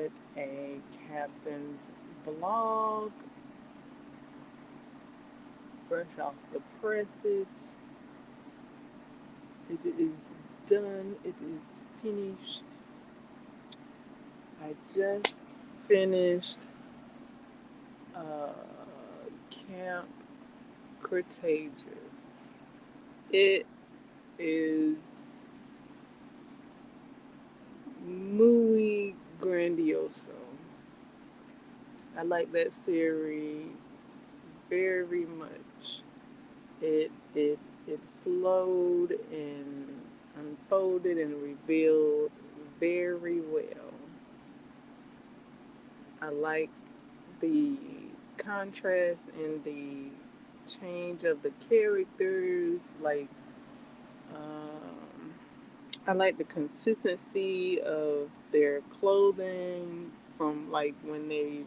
with a captain's blog, fresh off the presses. It is done. It is finished. I just finished uh, Camp Cretaceous. It is muy grandioso. I like that series very much. It flowed and unfolded and revealed very well. I like the contrast and the change of the characters. Um, I like the consistency of their clothing from like when they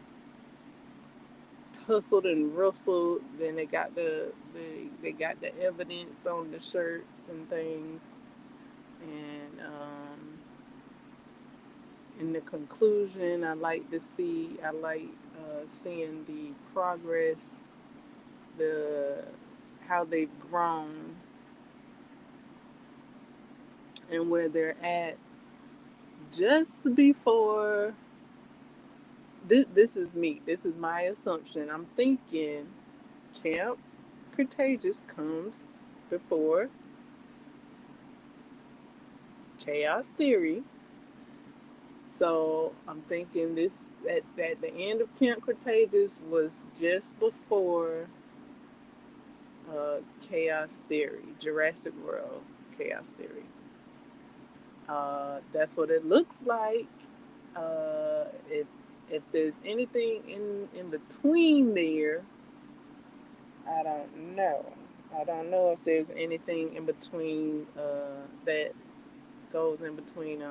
hustled and rustled. Then they got the evidence on the shirts and things. And in the conclusion, I like seeing the progress, the how they've grown and where they're at just before this is me. This is my assumption. I'm thinking Camp Cretaceous comes before Chaos Theory. So I'm thinking this at the end of Camp Cretaceous was just before Chaos Theory, Jurassic World Chaos Theory. That's what it looks like. If there's anything in between there, I don't know. I don't know if there's anything in between that goes in between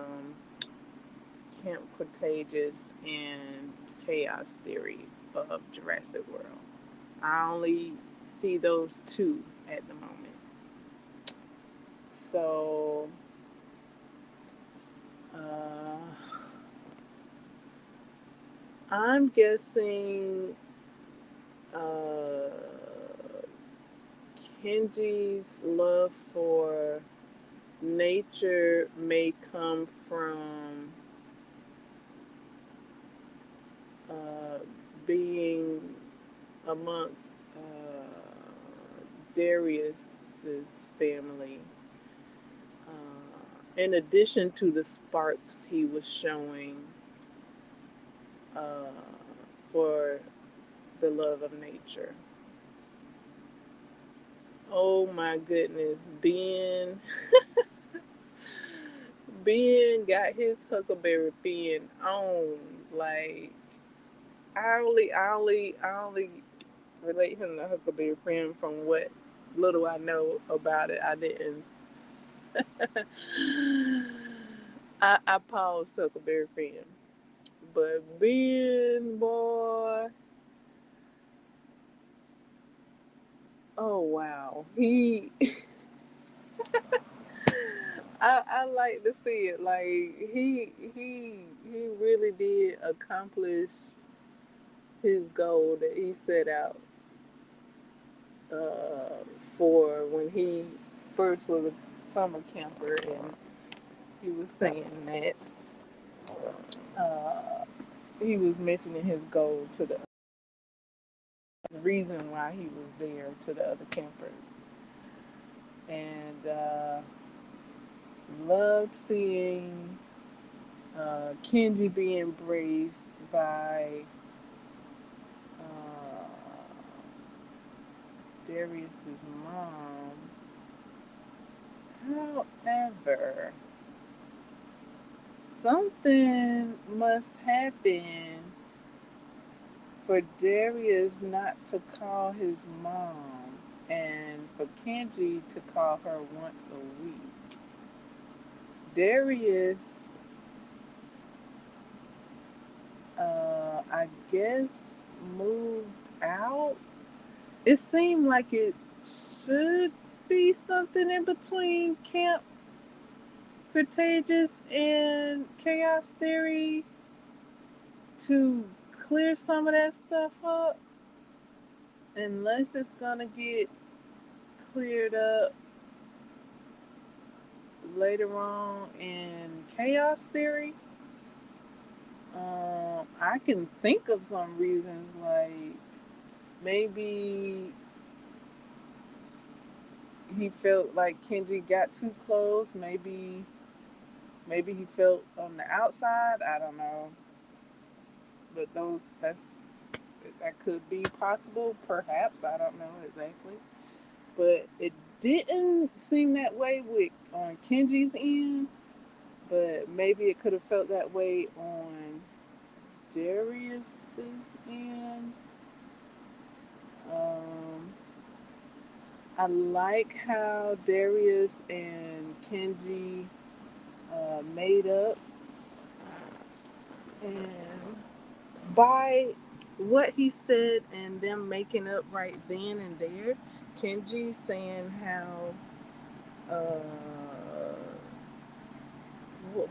Camp Cretaceous and Chaos Theory of Jurassic World. I only see those two at the moment. So uh, I'm guessing uh, Kenji's love for nature may come from uh, being amongst Darius's family. In addition to the sparks he was showing uh, for the love of nature. Oh my goodness, Ben got his Huckleberry Finn on. Like I only relate him to Huckleberry Finn from what little I know about it. I didn't. I paused Huckleberry Finn, but Ben boy, oh wow, I like to see it. Like he really did accomplish his goal that he set out uh, for when he first was a summer camper, and he was saying that uh, he was mentioning his goal to the reason why he was there to the other campers, and loved seeing Kenji be embraced by uh, Darius's mom. However, something must happen for Darius not to call his mom and for Kenji to call her once a week. Darius, I guess, moved out. It seemed like it should be something in between Camp Cretaceous and Chaos Theory. to clear some of that stuff up, unless it's gonna get cleared up later on in chaos theory. I can think of some reasons, like maybe he felt like Kenji got too close. Maybe he felt on the outside. I don't know, but that could be possible. Perhaps I don't know exactly, but it didn't seem that way with on Kenji's end. But maybe it could have felt that way on Darius's end. Um, I like how Darius and Kenji made up, and by what he said and them making up right then and there, Kenji saying how uh,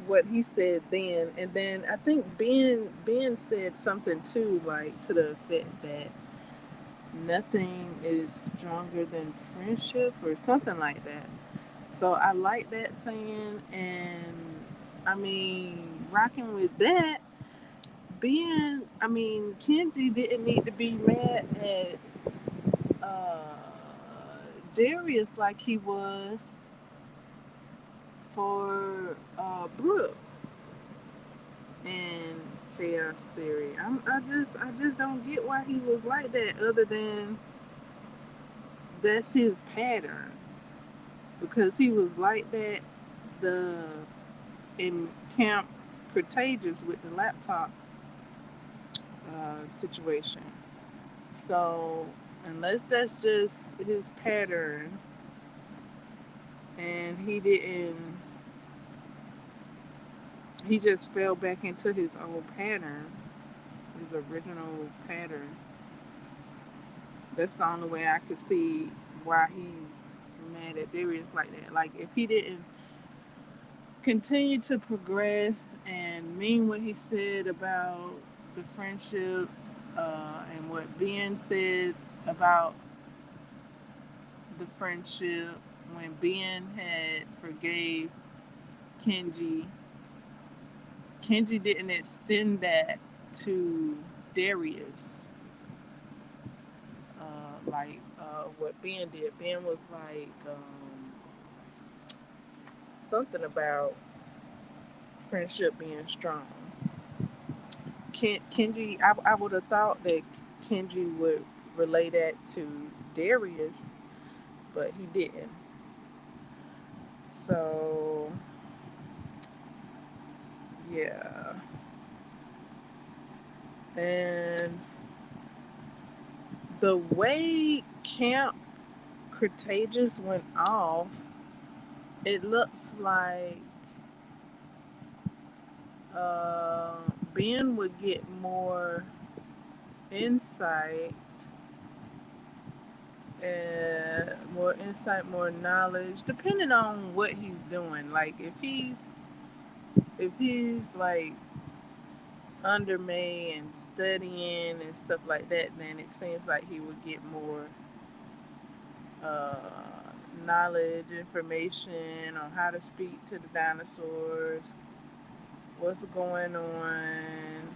what he said then, and then I think Ben said something too, like to the effect that nothing is stronger than friendship or something like that. So I like that saying, and I mean, rocking with that, Kenji didn't need to be mad at uh, Darius like he was for Brooke and Chaos Theory. I just don't get why he was like that, other than that's his pattern, because he was like that the in Camp Cretaceous with the laptop situation. So unless that's just his pattern, and he just fell back into his old pattern, his original pattern. That's the only way I could see why he's mad at Darius like that. Like if he didn't continue to progress and mean what he said about the friendship, and what Ben said about the friendship when Ben had forgave Kenji. Kenji didn't extend that to Darius, what Ben did. Ben was like something about friendship being strong. Kenji, I would have thought that Kenji would relay that to Darius, but he didn't. So yeah, and the way Camp Cretaceous went off, it looks like uh, Ben would get more insight more knowledge, depending on what he's doing. Like if he's like under May and studying and stuff like that, then it seems like he would get more uh, knowledge, information on how to speak to the dinosaurs, what's going on,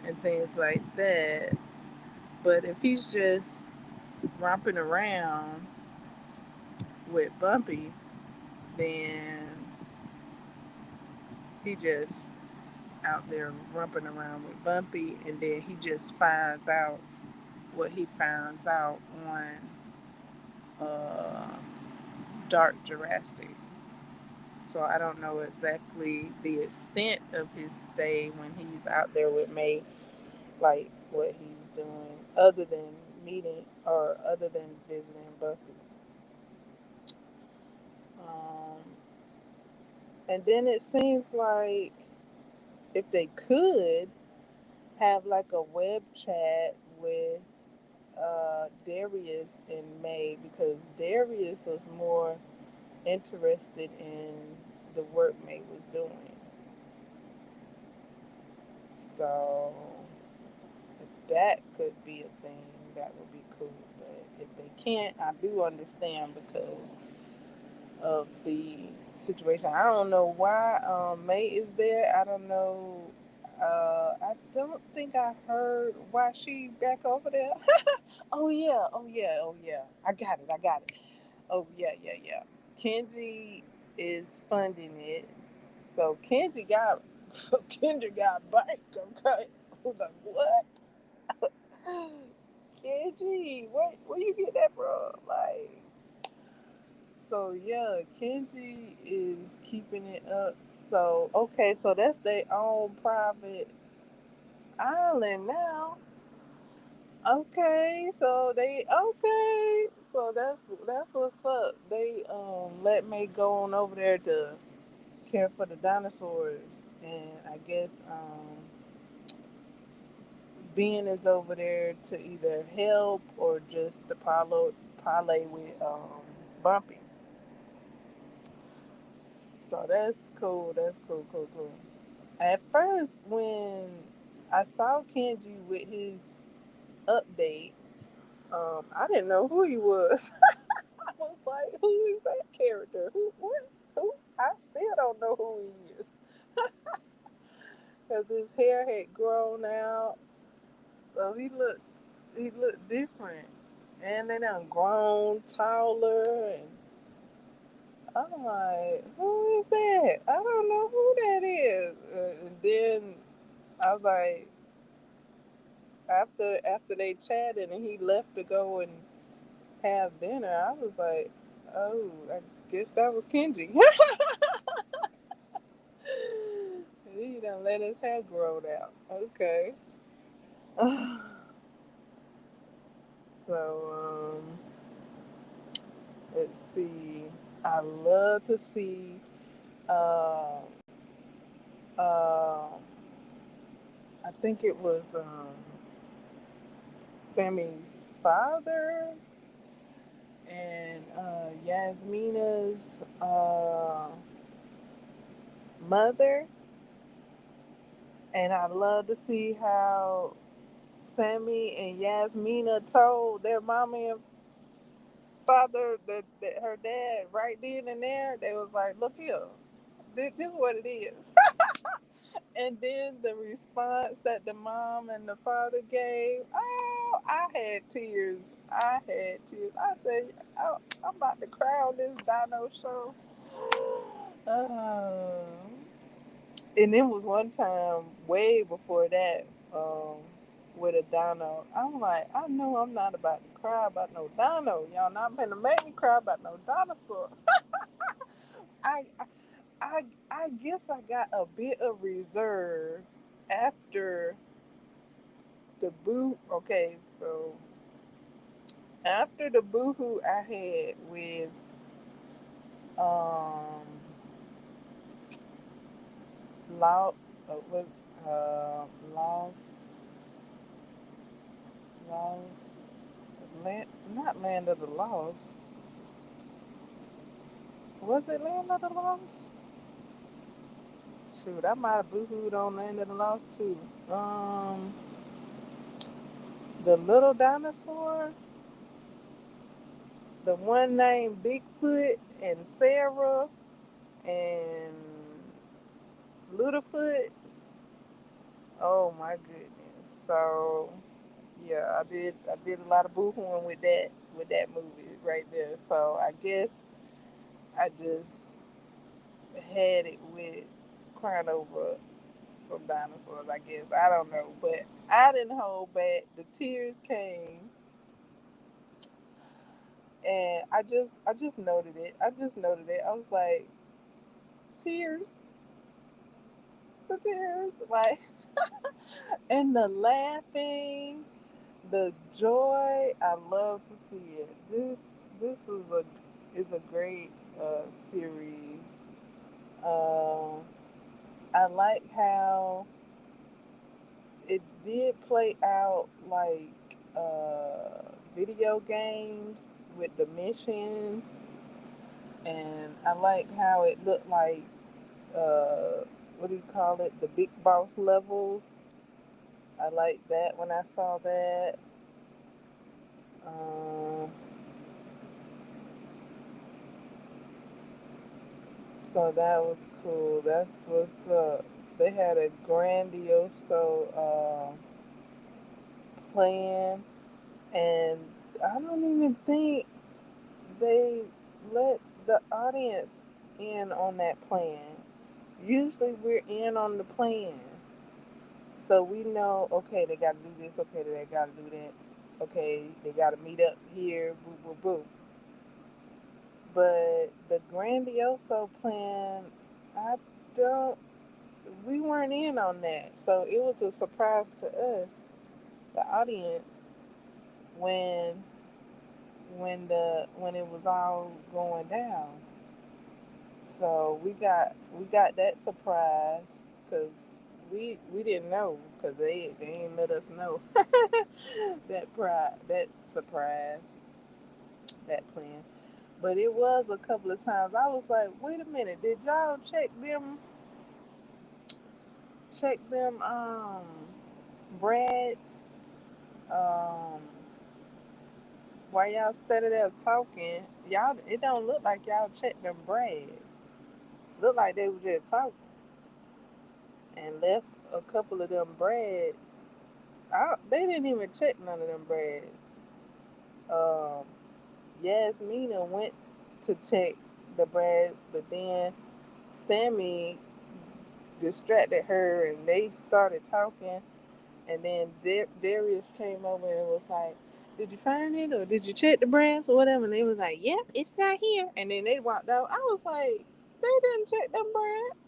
and things like that. But if he's just romping around with Bumpy, then he just out there romping around with Bumpy, and then he just finds out what he finds out on uh, Dark Jurassic. So I don't know exactly the extent of his stay when he's out there with May, like what he's doing, other than meeting or other than visiting Buffy. Um, and then it seems like if they could have like a web chat with Darius and May, because Darius was more interested in the work May was doing. So if that could be a thing, that would be cool. But if they can't, I do understand because of the situation. I don't know why May is there. I don't know. I don't think I heard why she back over there. Oh yeah, oh yeah, oh yeah. I got it. I got it. Oh yeah, yeah, yeah. Kenji is funding it. So Kenji got Kendra got a bike. Okay, I was like, what? Kenji, where you get that from? Like, so yeah, Kenji is keeping it up. So okay, so that's their own private island now. Okay, so that's what's up. They let me go on over there to care for the dinosaurs, and I guess Ben is over there to either help or just to parlay with Bumpy. So that's cool. That's cool, cool, cool. At first, when I saw Kenji with his update, I didn't know who he was. I was like, "Who is that character? Who? What? Who?" I still don't know who he is because his hair had grown out, so he looked different, and then I'm grown taller, and I'm like, "Who is that? I don't know who that is." And then I was like, after they chatted and he left to go and have dinner, I was like, oh, I guess that was Kenji. He done let his hair grow out. Okay. So let's see. I love to see um um I think it was Sammy's father and Yasmina's mother, and I love to see how Sammy and Yasmina told their mommy and father that her dad right then and there. They was like, "Look here, this is what it is." And then the response that the mom and the father gave, oh, I had tears. I had tears. I said, oh, I'm about to cry on this dino show. Uh, and it was one time way before that with a dino. I'm like, I know I'm not about to cry about no dino. Y'all not gonna make me cry about no dinosaur. I I guess I got a bit of reserve after the boo. Okay, so after the boohoo I had with um Law with uh lost lost land, not Land of the Lost. Was it Land of the Lost? Shoot, I might have boohooed on Land of the Lost too. The little dinosaur, the one named Bigfoot and Sarah and Littlefoot. Oh my goodness! So yeah, I did a lot of boohooing with that movie right there. So I guess I just had it with crying over some dinosaurs. I guess I don't know, but I didn't hold back. The tears came, and I just noted it. I just noted it. I was like, tears, the tears, like, and the laughing, the joy. I love to see it. This is a great series. Um, I like how it did play out like video games with the missions, and I like how it looked like what do you call it? The big boss levels. I liked that when I saw that. Um, so that was cool. That's what's up. They had a grandiose plan, and I don't even think they let the audience in on that plan. Usually we're in on the plan. So we know, okay, they got to do this, okay, they got to do that, okay, they got to meet up here, boo, boo, boo. But the Grandioso plan, I don't, we weren't in on that. So it was a surprise to us, the audience, when when it was all going down. So we got that surprise because we didn't know because they ain't let us know that surprise, that plan. But it was a couple of times I was like, wait a minute, did y'all check them Brads um while y'all started there talking? Y'all, it don't look like y'all checked them Brads. Look like they were just talking and left a couple of them Brads. They didn't even check none of them Brads. Um, Yasmina went to check the Brads, but then Sammy distracted her and they started talking. And then Darius came over and was like, "Did you find it or did you check the Brads or whatever?" And they was like, "Yep, it's not here." And then they walked out. I was like, "They didn't check them Brads.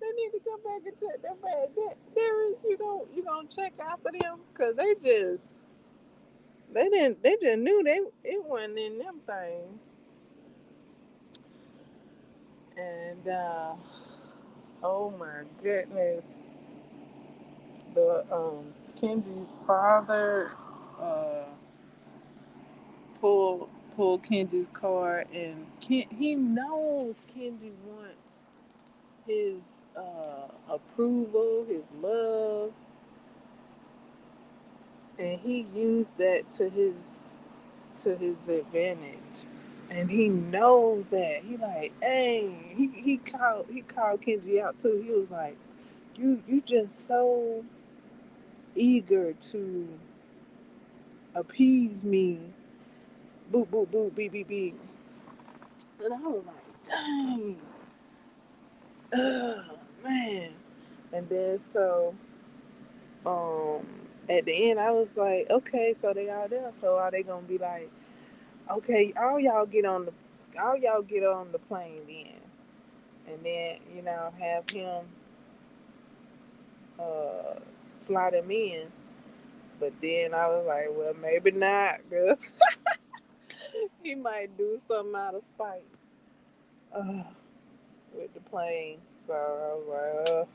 They need to come back and check them Brads. Darius, you gonna check after them because they just knew it wasn't in them things." And oh my goodness, the Kenji's father uh pulled Kenji's card, and he knows Kenji wants his approval, his love, and he used that to his advantage. And he knows that. He like, hey, he called Kenji out too. He was like, you just so eager to appease me. Boop boop boop beep beep beep. And I was like, dang, oh man. And then so um at the end I was like, okay, so they all there. So are they gonna be like, okay, all y'all get on the plane then, and then have him uh fly them in. But then I was like, well, maybe not, cause he might do something out of spite uh, with the plane. So I was like,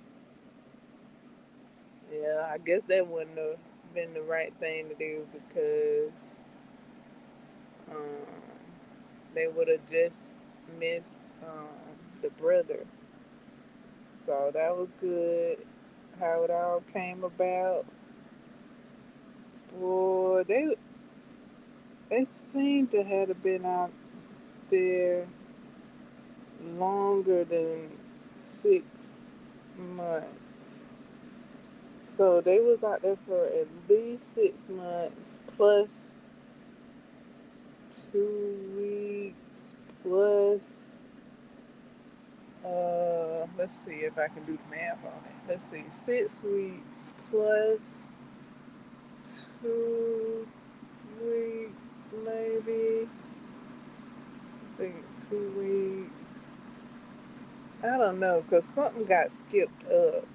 yeah, I guess that wouldn't have been the right thing to do because um, they would have just missed the brother. So that was good. How it all came about. Boy, they seem to have been out there longer than 6 months. So they was out there for at least 6 months plus 2 weeks plus let's see if I can do the math on it. Let's see, 6 weeks plus 2 weeks maybe. I think 2 weeks. I don't know because something got skipped up,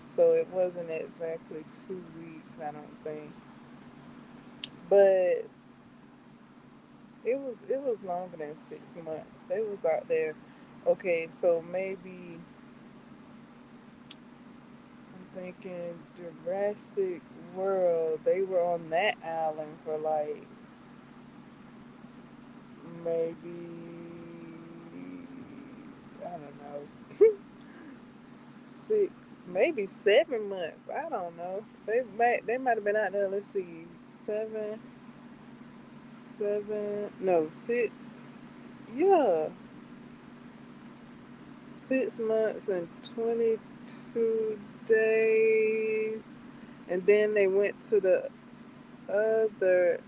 so it wasn't exactly 2 weeks. I don't think, but it was longer than 6 months. They was out there. Okay, so maybe I'm thinking Jurassic World. They were on that island for like maybe I don't know 6 maybe 7 months. I don't know. They might have been out there. Let's see, 6. Yeah, 6 months and 22 days, and then they went to the other.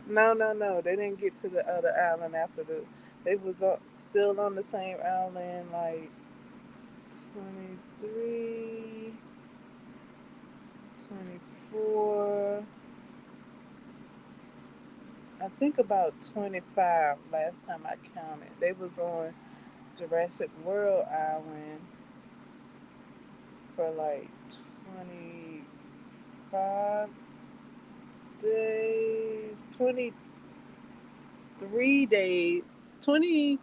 No, no, no. They didn't get to the other island after the. They was still on the same island, like 23, 24. I think about 25 last time I counted. They was on Jurassic World Island for like 25 days, 23 days, 20,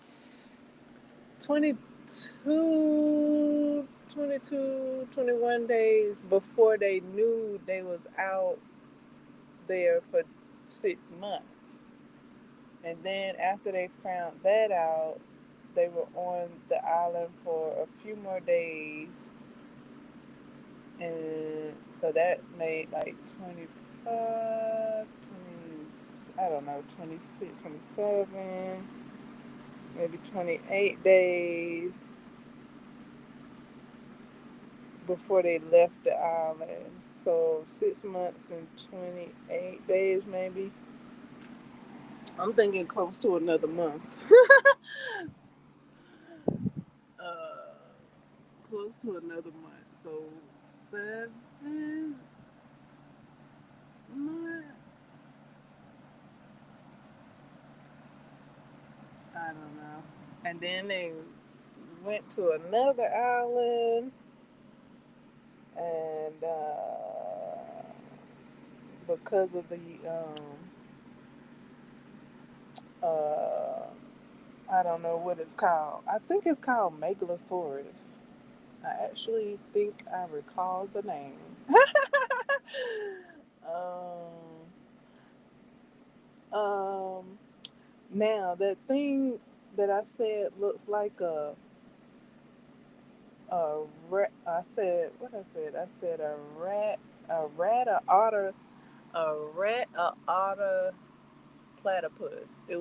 22, 22, 21 days before they knew they was out there for 6 months. And then after they found that out, they were on the island for a few more days. And so that made like 25, 20, I don't know, 26, 27, maybe 28 days before they left the island. So 6 months and 28 days, maybe. I'm thinking close to another month. uh, Close to another month. So 7 months. I don't know. And then they went to another island, and because of the uh, I don't know what it's called. I think it's called Megalosaurus. I actually think I recall the name. um, um, Now that thing that I said looks like a rat. I said what I said. I said a otter, a otter platypus. It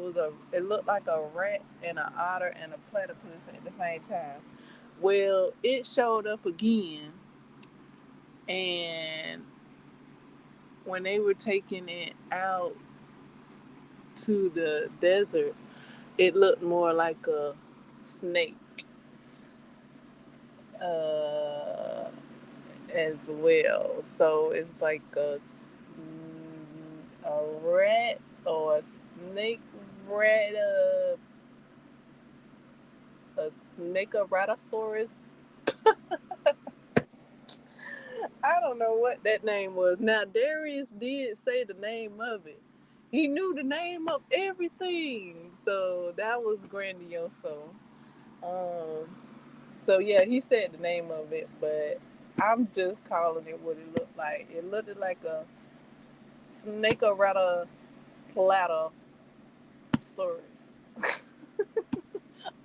looked like a rat and an otter and a platypus at the same time. Well, it showed up again, and when they were taking it out to the desert, it looked more like a snake uh, as well. So it's like a rat or a snake rat, a snake ratosaurus. I don't know what that name was. Now Darius did say the name of it. He knew the name of everything, so that was grandiose. Um, so yeah, he said the name of it, but I'm just calling it what it looked like. It looked like a snake rata platosaurus.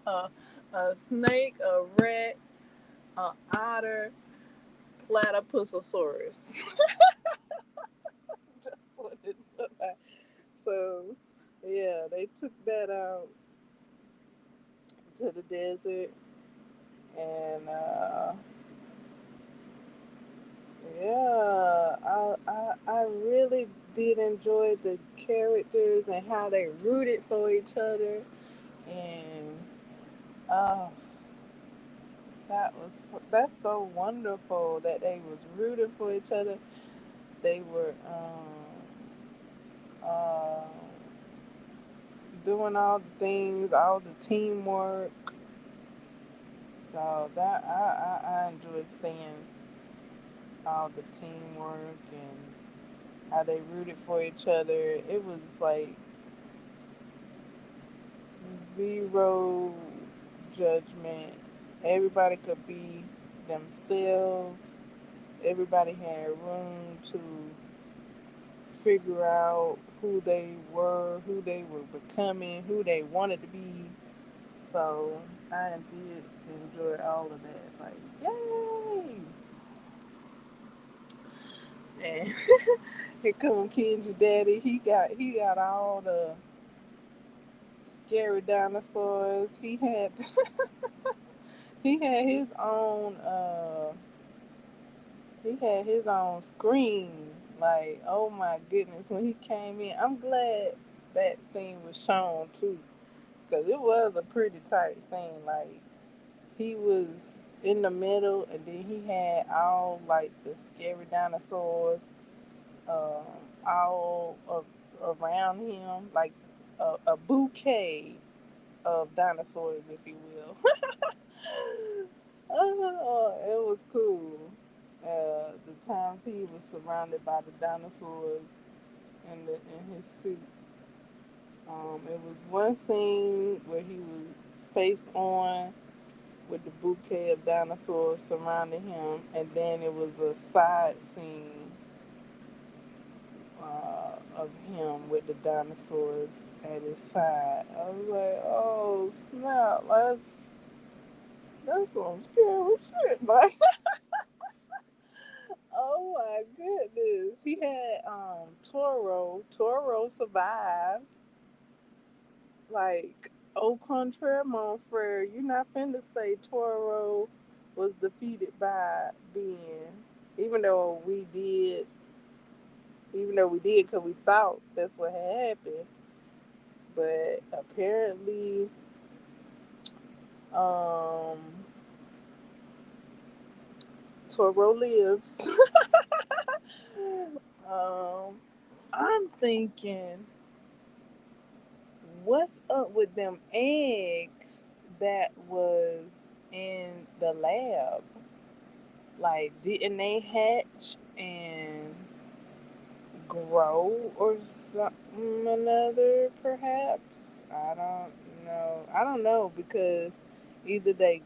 uh, a snake, a rat, an otter, platypusosaurus. That's what it looked like. So yeah, they took that out to the desert, and yeah, I really did enjoy the characters and how they rooted for each other, and uh, that's so wonderful that they was rooting for each other. They were uh, doing all the things, all the teamwork. So that I enjoyed seeing all the teamwork and how they rooted for each other. It was like zero judgment. Everybody could be themselves. Everybody had room to figure out who they were becoming, who they wanted to be. So I did enjoy all of that. Like, yay! And here come Kenji Daddy. He got all the scary dinosaurs. He had his own he had his own screen. Like, oh my goodness, when he came in, I'm glad that scene was shown too, because it was a pretty tight scene. Like, he was in the middle, and then he had all like the scary dinosaurs, um, all around him, like a bouquet of dinosaurs, if you will. It was cool. The times he was surrounded by the dinosaurs in his suit. It was one scene where he was face on with the bouquet of dinosaurs surrounding him, and then it was a side scene of him with the dinosaurs at his side. I was like, oh snap, that's some scary shit, like. Oh my goodness. He had Toro. Toro survived. Like, au contraire, mon frere, you're not finna say Toro was defeated by Ben. Even though we did, because we thought that's what had happened. But apparently, um, Toro lives. um, I'm thinking, what's up with them eggs that was in the lab? Like, didn't they hatch and grow or something another, perhaps? I don't know. I don't know because either they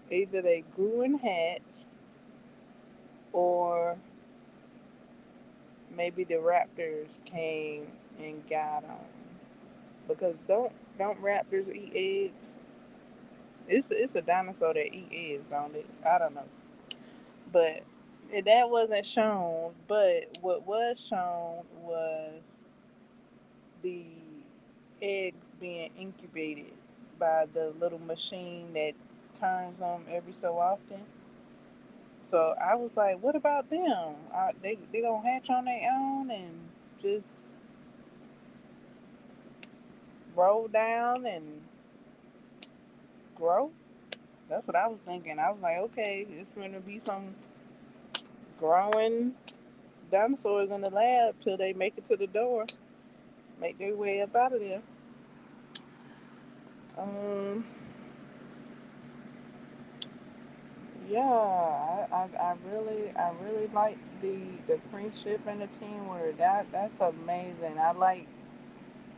either they grew and hatched, or maybe the raptors came and got them. Because don't raptors eat eggs? It's a dinosaur that eat eggs, don't it? I don't know, but that wasn't shown. But what was shown was the eggs being incubated by the little machine that turns them every so often. So I was like, what about them? They gonna hatch on their own and just roll down and grow? That's what I was thinking. I was like, okay, it's gonna be some growing dinosaurs in the lab till they make it to the door, make their way up out of there. Um, yeah, I really like the friendship and the teamwork. That's amazing. I like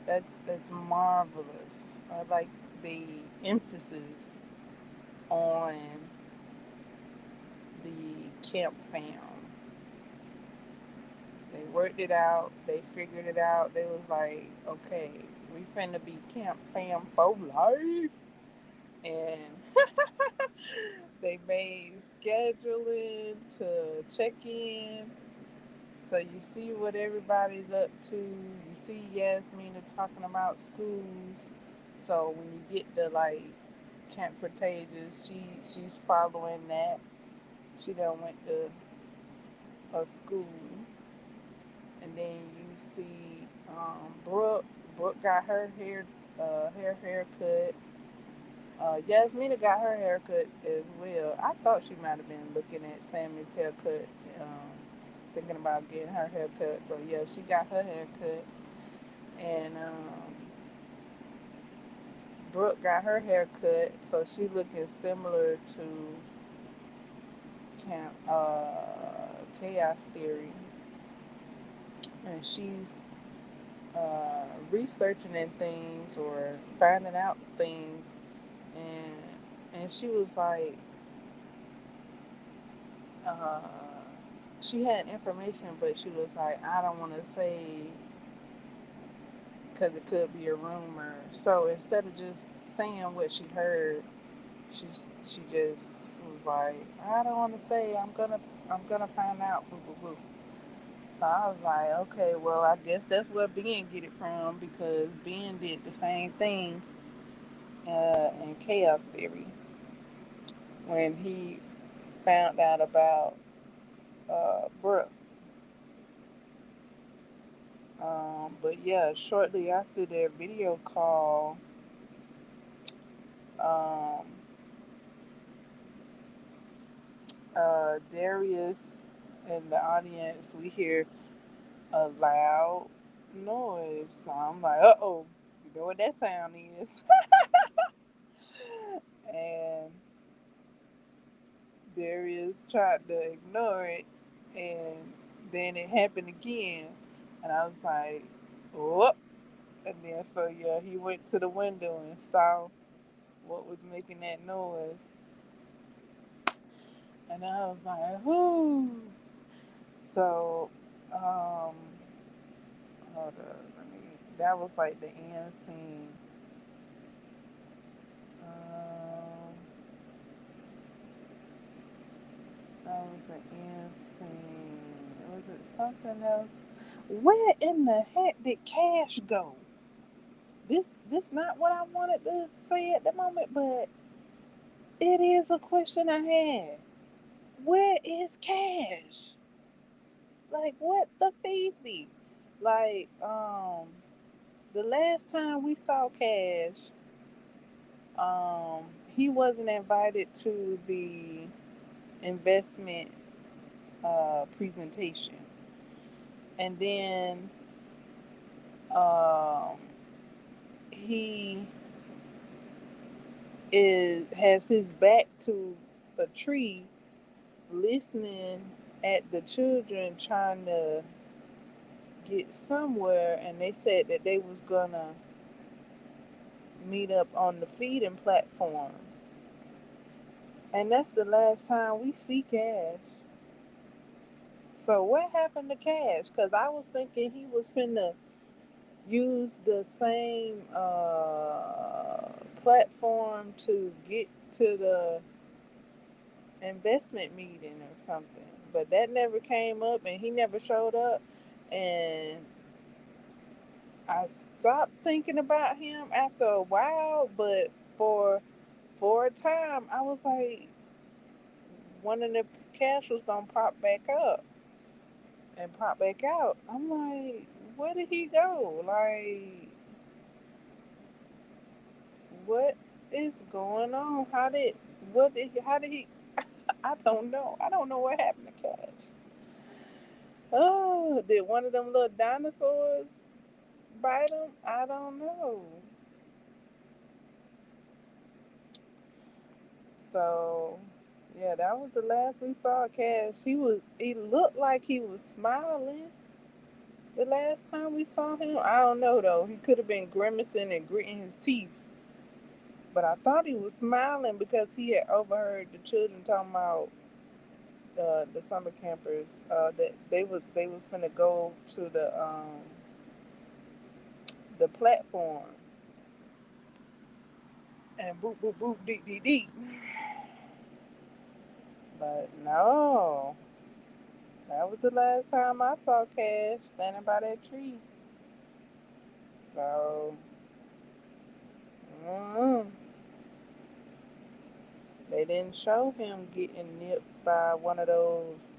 that's marvelous. I like the emphasis on the camp fam. They worked it out. They figured it out. They was like, okay, we finna be camp fam for life. And they made scheduling to check in. So you see what everybody's up to. You see Yasmina talking about schools. So when you get the like Camp Contagious, she's following that. She done went to a school. And then you see Brooke. Brooke got her haircut. Yasmina got her haircut as well. I thought she might have been looking at Sammy's haircut, um, thinking about getting her haircut. So yeah, she got her haircut, and Brooke got her haircut. So she looking similar to Camp Chaos Theory, and she's researching in things or finding out things, and she was like, uh, she had information, but she was like, I don't want to say because it could be a rumor. So instead of just saying what she heard, she just was like, I don't want to say. I'm gonna find out. Boo boo boo. So I was like, okay, well, I guess that's where Ben get it from because Ben did the same thing in Chaos Theory when he found out about Brooke. But yeah, shortly after their video call, um, Darius in the audience, we hear a loud noise. So I'm like, uh oh, you know what that sound is? And Darius tried to ignore it, and then it happened again. And I was like, whoop. And then, so yeah, he went to the window and saw what was making that noise. And I was like, whoo. So, hold up. That was like the end scene. Um, that was the end scene. Was it something else? Where in the heck did Cash go? This not what I wanted to say at the moment, but it is a question I had. Where is Cash? Like what the feezy? Like the last time we saw Cash, um he wasn't invited to the investment presentation. And then um he has his back to a tree listening at the children trying to get somewhere, and they said that they was gonna meet up on the feeding platform. And that's the last time we see Cash. So what happened to Cash? Because I was thinking he was finna use the same platform to get to the investment meeting or something. But that never came up and he never showed up. And I stopped thinking about him after a while, but for for a time I was like one of the Cash was gonna pop back up and pop back out. I'm like, where did he go? Like, what is going on? How did he I don't know. I don't know what happened to Cash. Oh, did one of them little dinosaurs bite him? I don't know. So yeah, that was the last we saw of Cash. He looked like he was smiling the last time we saw him. I don't know though. He could have been grimacing and gritting his teeth. But I thought he was smiling because he had overheard the children talking about the summer campers that they was gonna go to the platform and boop boop boop deep deep deep. But no, that was the last time I saw Cash standing by that tree. So mm, they didn't show him getting nipped by one of those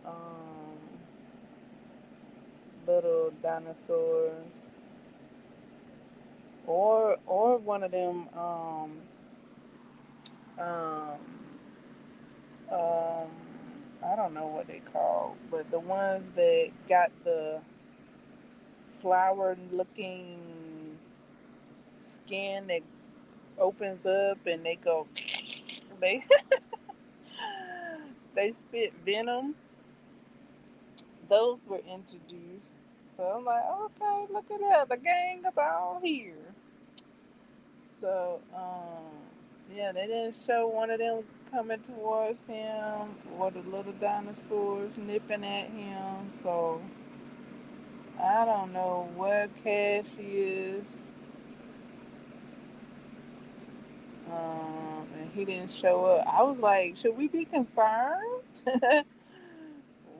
um, little dinosaurs, or one of them um, um, I don't know what they call, but the ones that got the flower looking skin that opens up and they go they they spit venom. Those were introduced. So I'm like, okay, look at that. The gang is all here. So, yeah, they didn't show one of them coming towards him or the little dinosaurs nipping at him. So I don't know what Cash is. And he didn't show up. I was like, should we be concerned?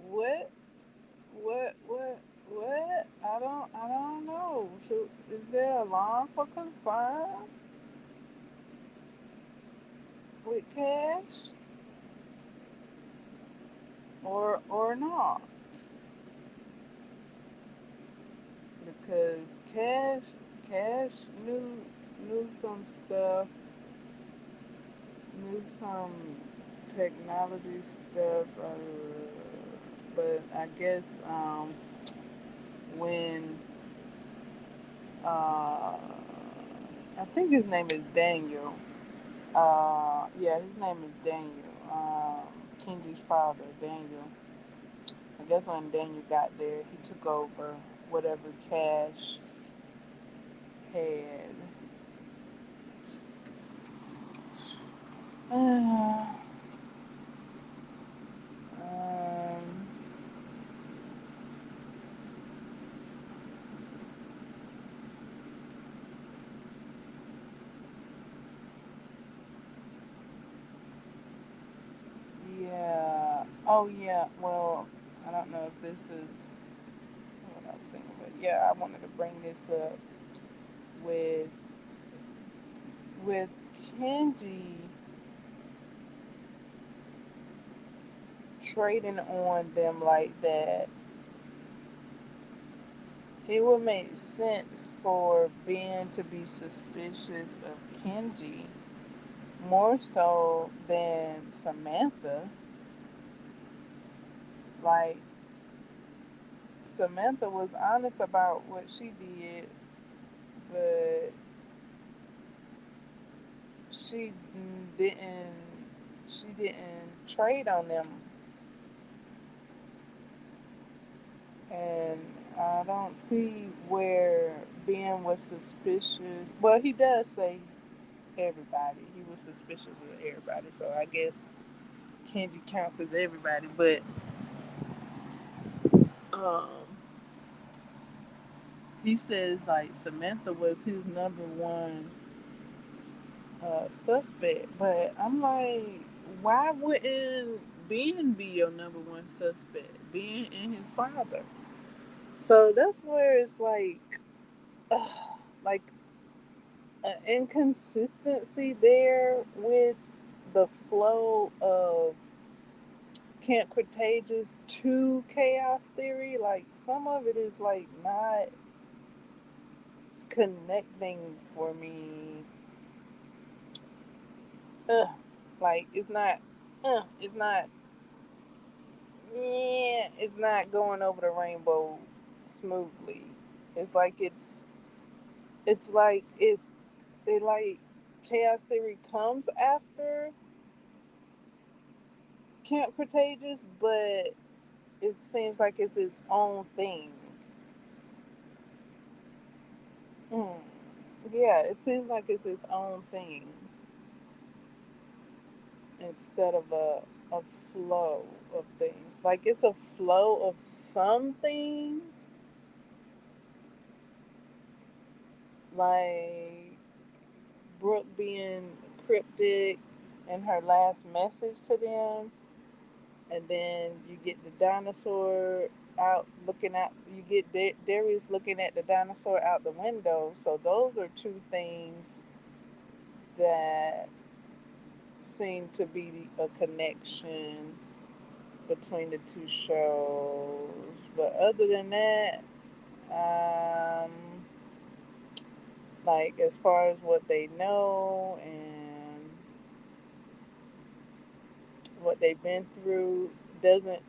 what? What? What? I don't know. Is there alarm for concern with Cash or not? Because Cash knew some stuff, knew some technology stuff, but I guess when I think his name is Daniel. Yeah, his name is Daniel. Kenji's father, Daniel. I guess when Daniel got there, he took over whatever Cash had. um, yeah. Oh, yeah. Well, I don't know if this is what I was thinking, but yeah, I wanted to bring this up with with Kenji trading on them like that. It would make sense for Ben to be suspicious of Kenji more so than Samantha. Like, Samantha was honest about what she did, but she didn't she didn't trade on them, and I don't see where Ben was suspicious. Well, he does say everybody. He was suspicious of everybody, so I guess Kenji counts as everybody. But um, he says like Samantha was his number one suspect, but I'm like, why wouldn't Ben be your number one suspect? Ben and his father. So that's where it's uh, like an inconsistency there with the flow of Camp Cretaceous to Chaos Theory. Like some of it is like not connecting for me. Ugh. Like it's not yeah, it's not going over the rainbow smoothly. It's like it's like it like Chaos Theory comes after Camp Cretaceous, but it seems like it's its own thing. Mm. Yeah, it seems like it's its own thing instead of a flow of things. Like it's a flow of some things, like Brooke being cryptic in her last message to them, and then you get the dinosaur out looking out. You get Darius looking at the dinosaur out the window. So those are two things that seem to be a connection between the two shows. But other than that, um, like as far as what they know and what they've been through, doesn't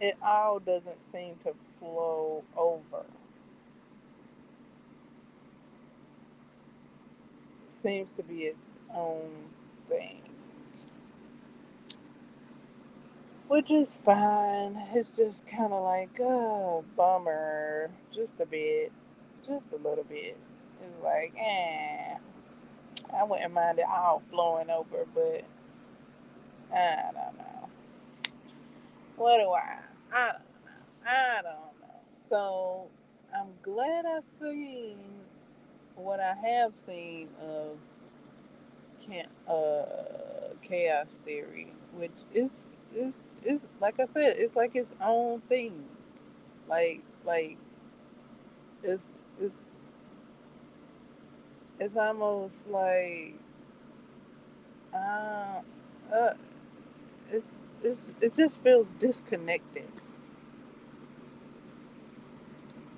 it all doesn't seem to flow over. It seems to be its own thing, which is fine. It's just kind of like, oh, bummer, just a bit, just a little bit. It's like, I wouldn't mind it all flowing over, but I don't know. What do I? I don't know. I don't know. So I'm glad I seen what I have seen of chaos theory, which is like I said, it's like its own thing. Like it's it's it's almost like uh, uh it just feels disconnected,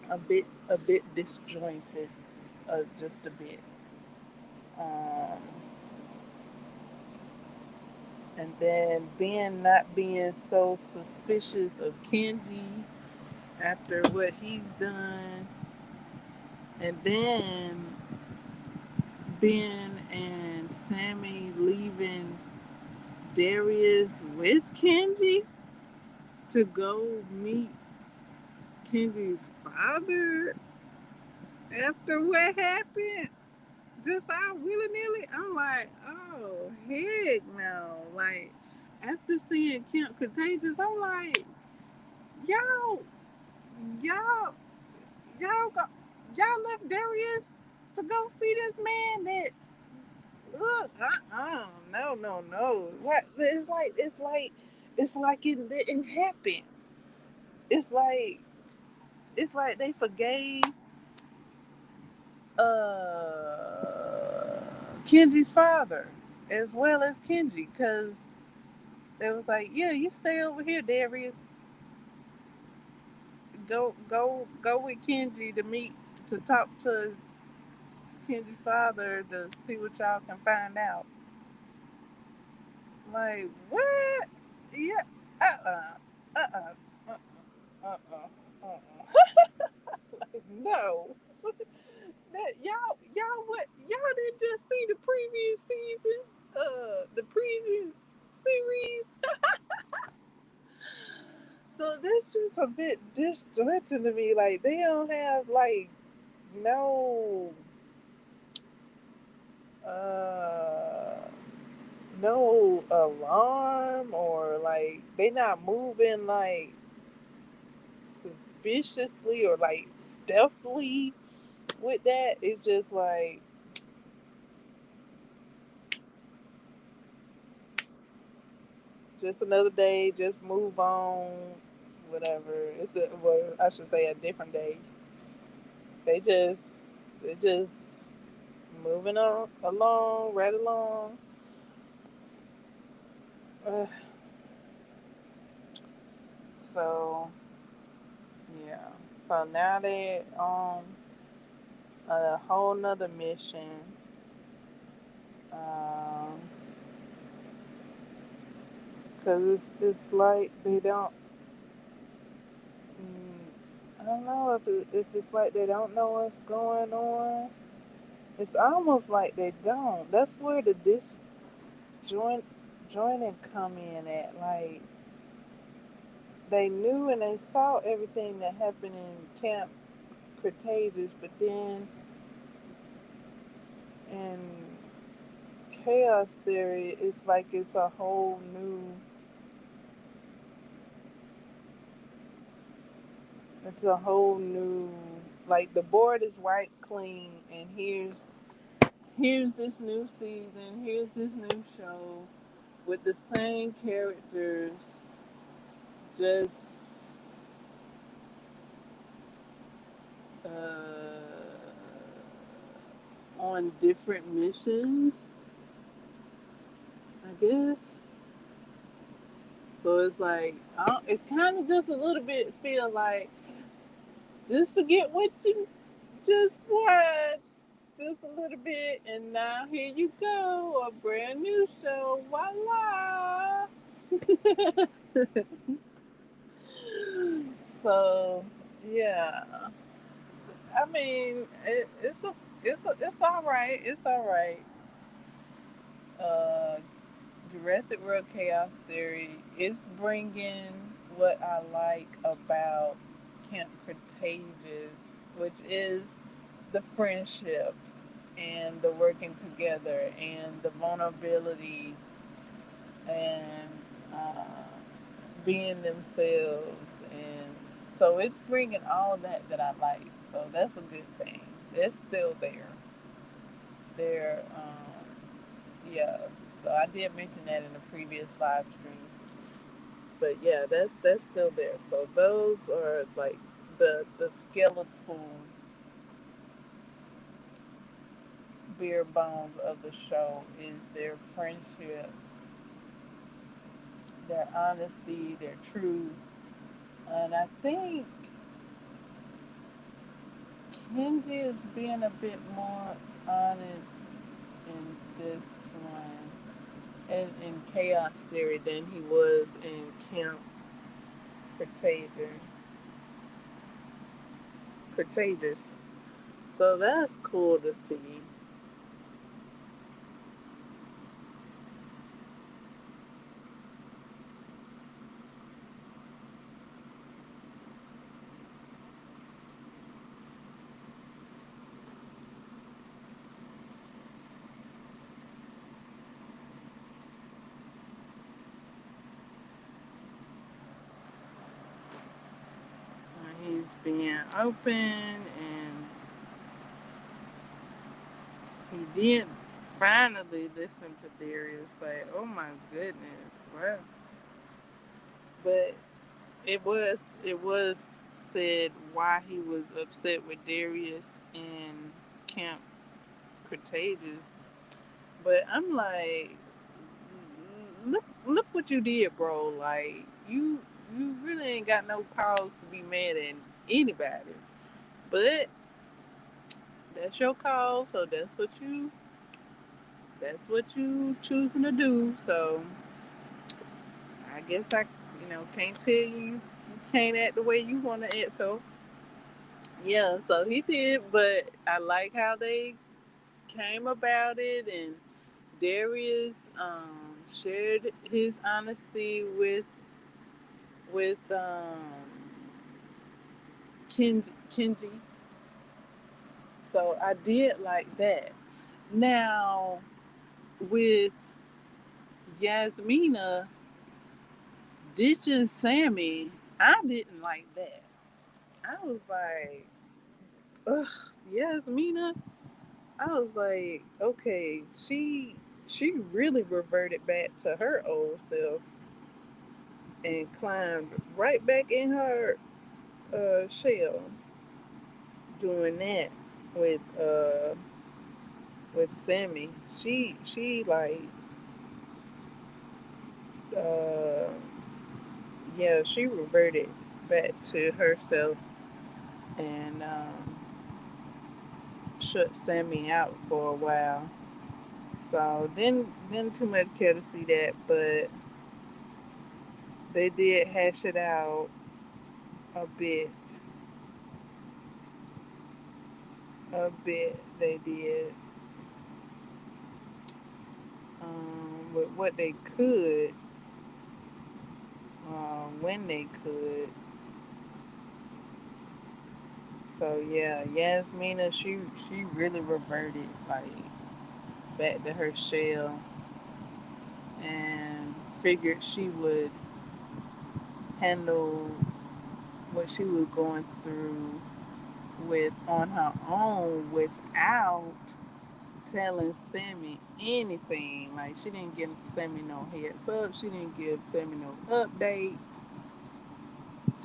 a bit disjointed, just a bit. Um, and then not being so suspicious of Kenji after what he's done, and then Ben and Sammy leaving Darius with Kenji to go meet Kenji's father after what happened, just out willy nilly. I'm like, oh heck no! Like after seeing Camp Contagious, I'm like, y'all, y'all, y'all, y'all left Darius to go see this man that look, no, no, no. What? It's like it didn't happen. It's like they forgave Kenji's father as well as Kenji, because they was like, yeah, you stay over here, Darius. Go with Kenji to meet to talk to Kenji's father to see what y'all can find out. Like what? Yeah. Uh. Uh. Uh. Uh. Uh. Like no. That y'all what y'all didn't just see the previous season, the previous series. So this just a bit disjointed to me. Like they don't have like no uh no alarm, or like they not moving like suspiciously or like stealthily with that. It's just like just another day, just move on, whatever. Well, I should say a different day. They just they just moving on along, right along. Uh, so yeah. So now they on a whole nother mission. Um, Cause it's like they don't. I don't know if it's like they don't know what's going on. It's almost like they don't. That's where the join joining come in at. Like they knew and they saw everything that happened in Camp Cretaceous, but then in chaos theory, it's like it's a whole new, like the board is wiped clean, and here's this new season, here's this new show with the same characters, just uh, on different missions, I guess. So it's like it kind of just a little bit feel like just forget what you just watched, just a little bit, and now here you go, a brand new show, voila. So yeah, I mean it's all right. It's all right. Uh, Jurassic World Chaos Theory is bringing what I like about Camp Cretaceous, which is the friendships and the working together and the vulnerability and uh, being themselves and So it's bringing all that I like. So that's a good thing. It's still there. There, yeah. So I did mention that in the previous live stream. But yeah, that's still there. So those are like the skeletal bare bones of the show is their friendship, their honesty, their truth. And I think Kenji is being a bit more honest in this one and in Chaos Theory than he was in Camp Contagion. Contagious. So that's cool to see. He's being open and he did finally listen to Darius. Like, oh my goodness, wow. But it was said why he was upset with Darius in Camp Cretaceous. But I'm like, look what you did, bro. Like you really ain't got no cause to be mad at anybody. But that's your call, so that's what you choosing to do. So I guess I can't tell you can't act the way you want to act. So yeah, so he did, but I like how they came about it, and Darius shared his honesty with Kenji. So I did like that. Now with Yasmina ditching Sammy, I didn't like that. I was like, ugh, Yasmina. I was like, okay, she really reverted back to her old self and climbed right back in her shell, doing that with uh with Sammy. She like uh yeah, she reverted back to herself and shut Sammy out for a while. So didn't too much care to see that, but they did hash it out a bit. A bit they did with what they could when they could. So yeah, Yasmina, she really reverted like back to her shell and figured she would handle what she was going through with on her own without telling Sammy anything. Like she didn't give Sammy no heads up. She didn't give Sammy no updates.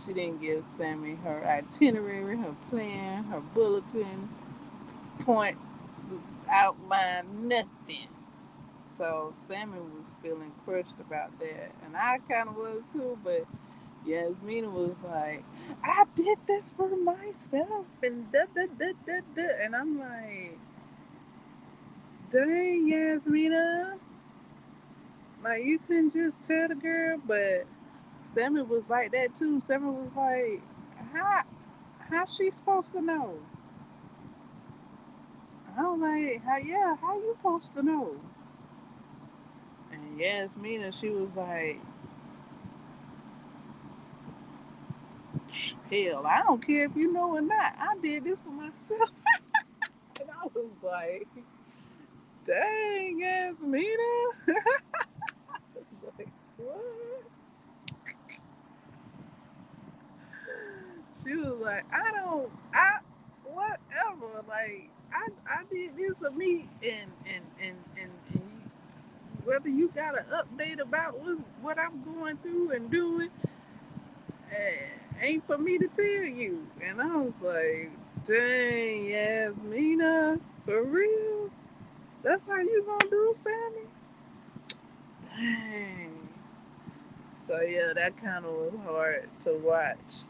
She didn't give Sammy her itinerary, her plan, her bulletin, point, outline, nothing. So Sammy was feeling crushed about that. And I kind of was too, but Yasmina was like, I did this for myself and da da da da da. And I'm like, dang, Yasmina. Like, you couldn't just tell the girl, but Sammy was like that too. Sammy was like, how, how she supposed to know? I'm like, how you supposed to know? And Yasmina, she was like, hell, I don't care if you know or not. I did this for myself. And I was like, dang, Yasmina. I was like, what? got an update about what I'm going through and doing. Ain't for me to tell you. And I was like, dang, Yasmina, for real? That's how you gonna do, Sammy? Dang. So yeah, that kind of was hard to watch.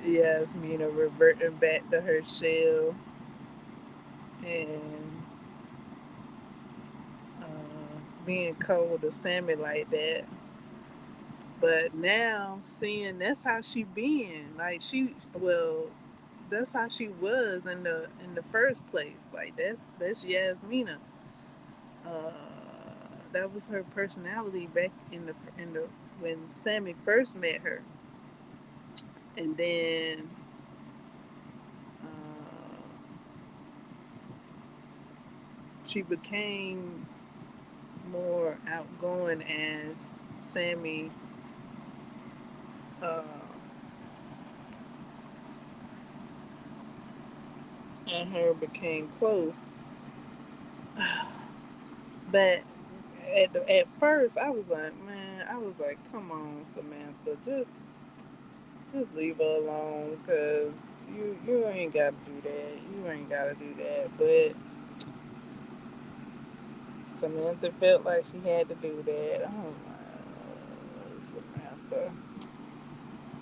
Yasmina reverting back to her shell and being cold to Sammy like that. But now seeing that's how she been, like that's how she was in the first place. Like that's Yasmina. Uh, that was her personality back in the when Sammy first met her, and then uh, she became more outgoing as Sammy uh, and her became close. But at first, I was like, man, I was like, come on, Samantha, just leave her alone, cause you ain't gotta do that. You ain't gotta do that. But Samantha felt like she had to do that. Oh my Samantha.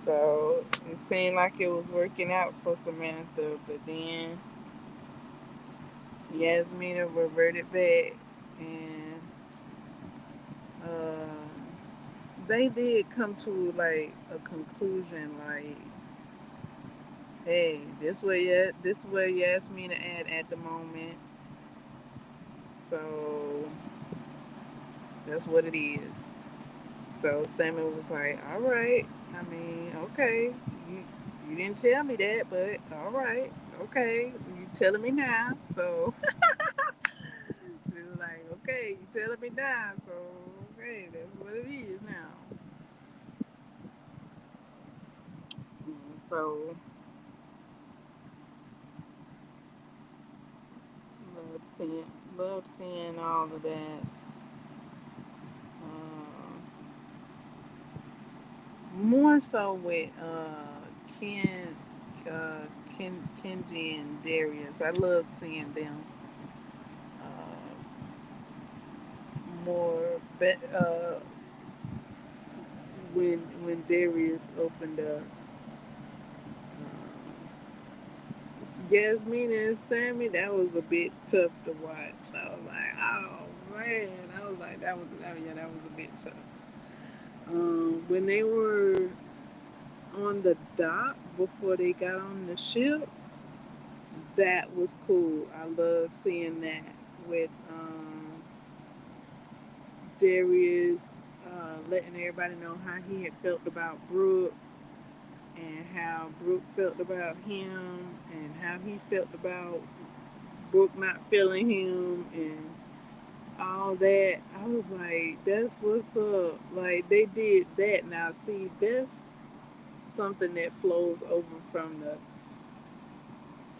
So it seemed like it was working out for Samantha, but then Yasmina reverted back, and uh, they did come to like a conclusion, like, hey, this way Yasmina at the moment, so that's what it is. So Samuel was like, all right, I mean, okay, you didn't tell me that, but all right, okay, you telling me now, so she was like, okay, you telling me now, so okay, that's what it is now. So loved seeing, loved seeing all of that. More so with Ken, Kenji and Darius. I love seeing them more. But when Darius opened up, Yasmin and Sammy, that was a bit tough to watch. I was like, oh man, I was like, yeah, that was a bit tough. When they were on the dock before they got on the ship, that was cool. I loved seeing that with Darius letting everybody know how he had felt about Brooke and how Brooke felt about him and how he felt about Brooke not feeling him and all that. I was like, that's what's up. Like they did that. Now see, that's something that flows over from the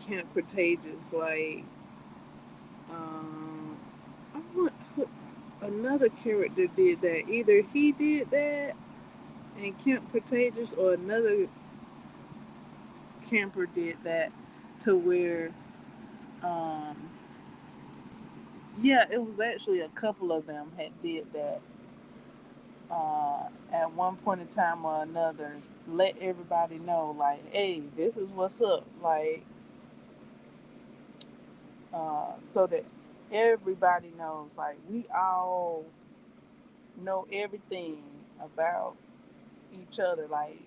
Camp Cretaceous. Like, um, I want what's another character did that. Either he did that in Camp Cretaceous or another camper did that to where um yeah, it was actually a couple of them had did that at one point in time or another, let everybody know like, hey, this is what's up, like so that everybody knows, like we all know everything about each other, like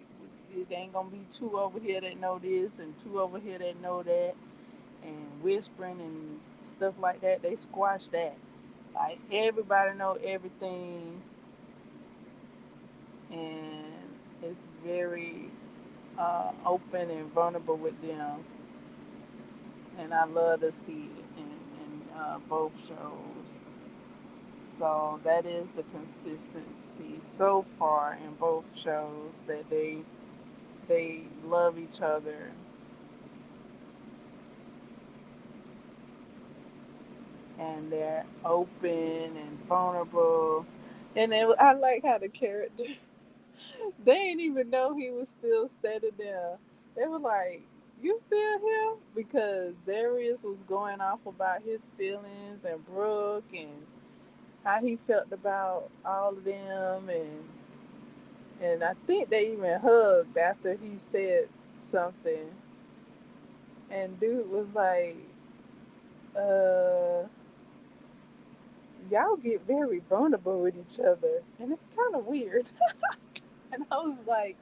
it ain't gonna be two over here that know this and two over here that know that and whispering and stuff like that. They squash that. Like everybody know everything, and it's very open and vulnerable with them. And I love to see it in both shows. So that is the consistency so far in both shows, that they love each other and they're open and vulnerable. And I like how the character, they didn't even know he was still standing there. They were like, "You still here?" Because Darius was going off about his feelings and Brooke and how he felt about all of them, and I think they even hugged after he said something. And dude was like, "Uh, y'all get very vulnerable with each other, and it's kind of weird." And I was like,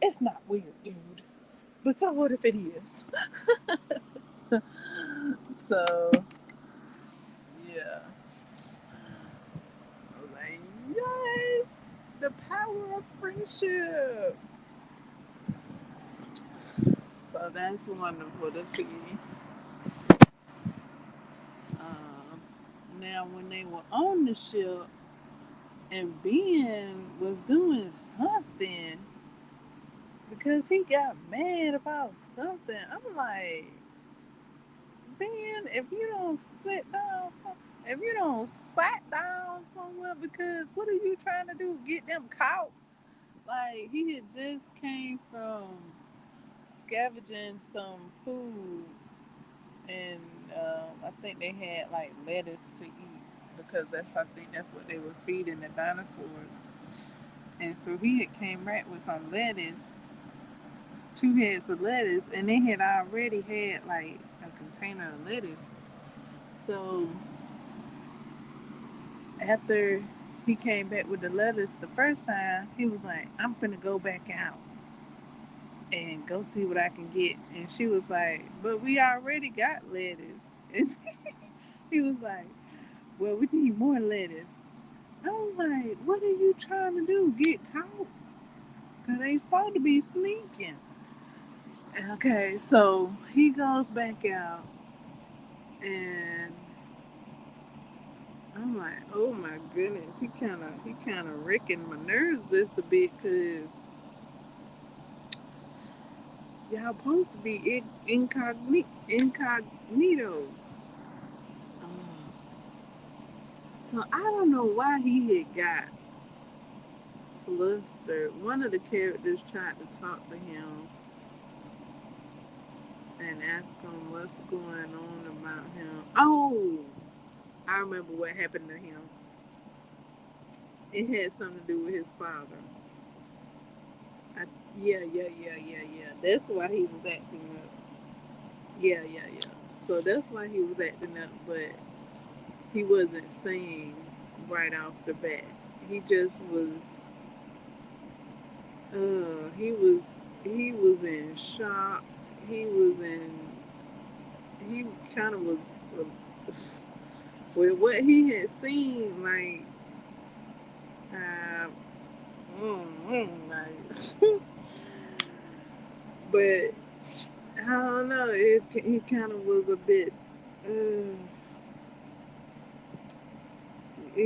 "It's not weird, dude. But so what if it is?" So yeah, I was like, "Yay, the power of friendship." So that's wonderful to see. Um, Now, when they were on the ship and Ben was doing something because he got mad about something, I'm like, Ben, if you don't sit down, if you don't sat down somewhere, because what are you trying to do? Get them caught? Like, he had just came from scavenging some food, and I think they had like lettuce to eat because I think that's what they were feeding the dinosaurs. And so he had came back with some lettuce, 2 heads of lettuce, and they had already had like a container of lettuce. So after he came back with the lettuce the first time, he was like, "I'm finna go back out and go see what I can get." And she was like, "But we already got lettuce." And he was like, "Well, we need more lettuce." I was like, "What are you trying to do? Get caught? Because they supposed to be sneaking." Okay, so he goes back out, and I'm like, "Oh my goodness, he kind of wrecking my nerves just a bit, because y'all supposed to be incognito." Um, so I don't know why he had got flustered. One of the characters tried to talk to him and ask him what's going on about him. Oh, I remember what happened to him. It had something to do with his father. I, yeah. That's why he was acting up. Yeah. So that's why he was acting up, but he wasn't saying right off the bat. He just was. He was in shock. He was in. He kind of was with what he had seen. Like, uh, like, but I don't know. He kind of was a bit. Uh, I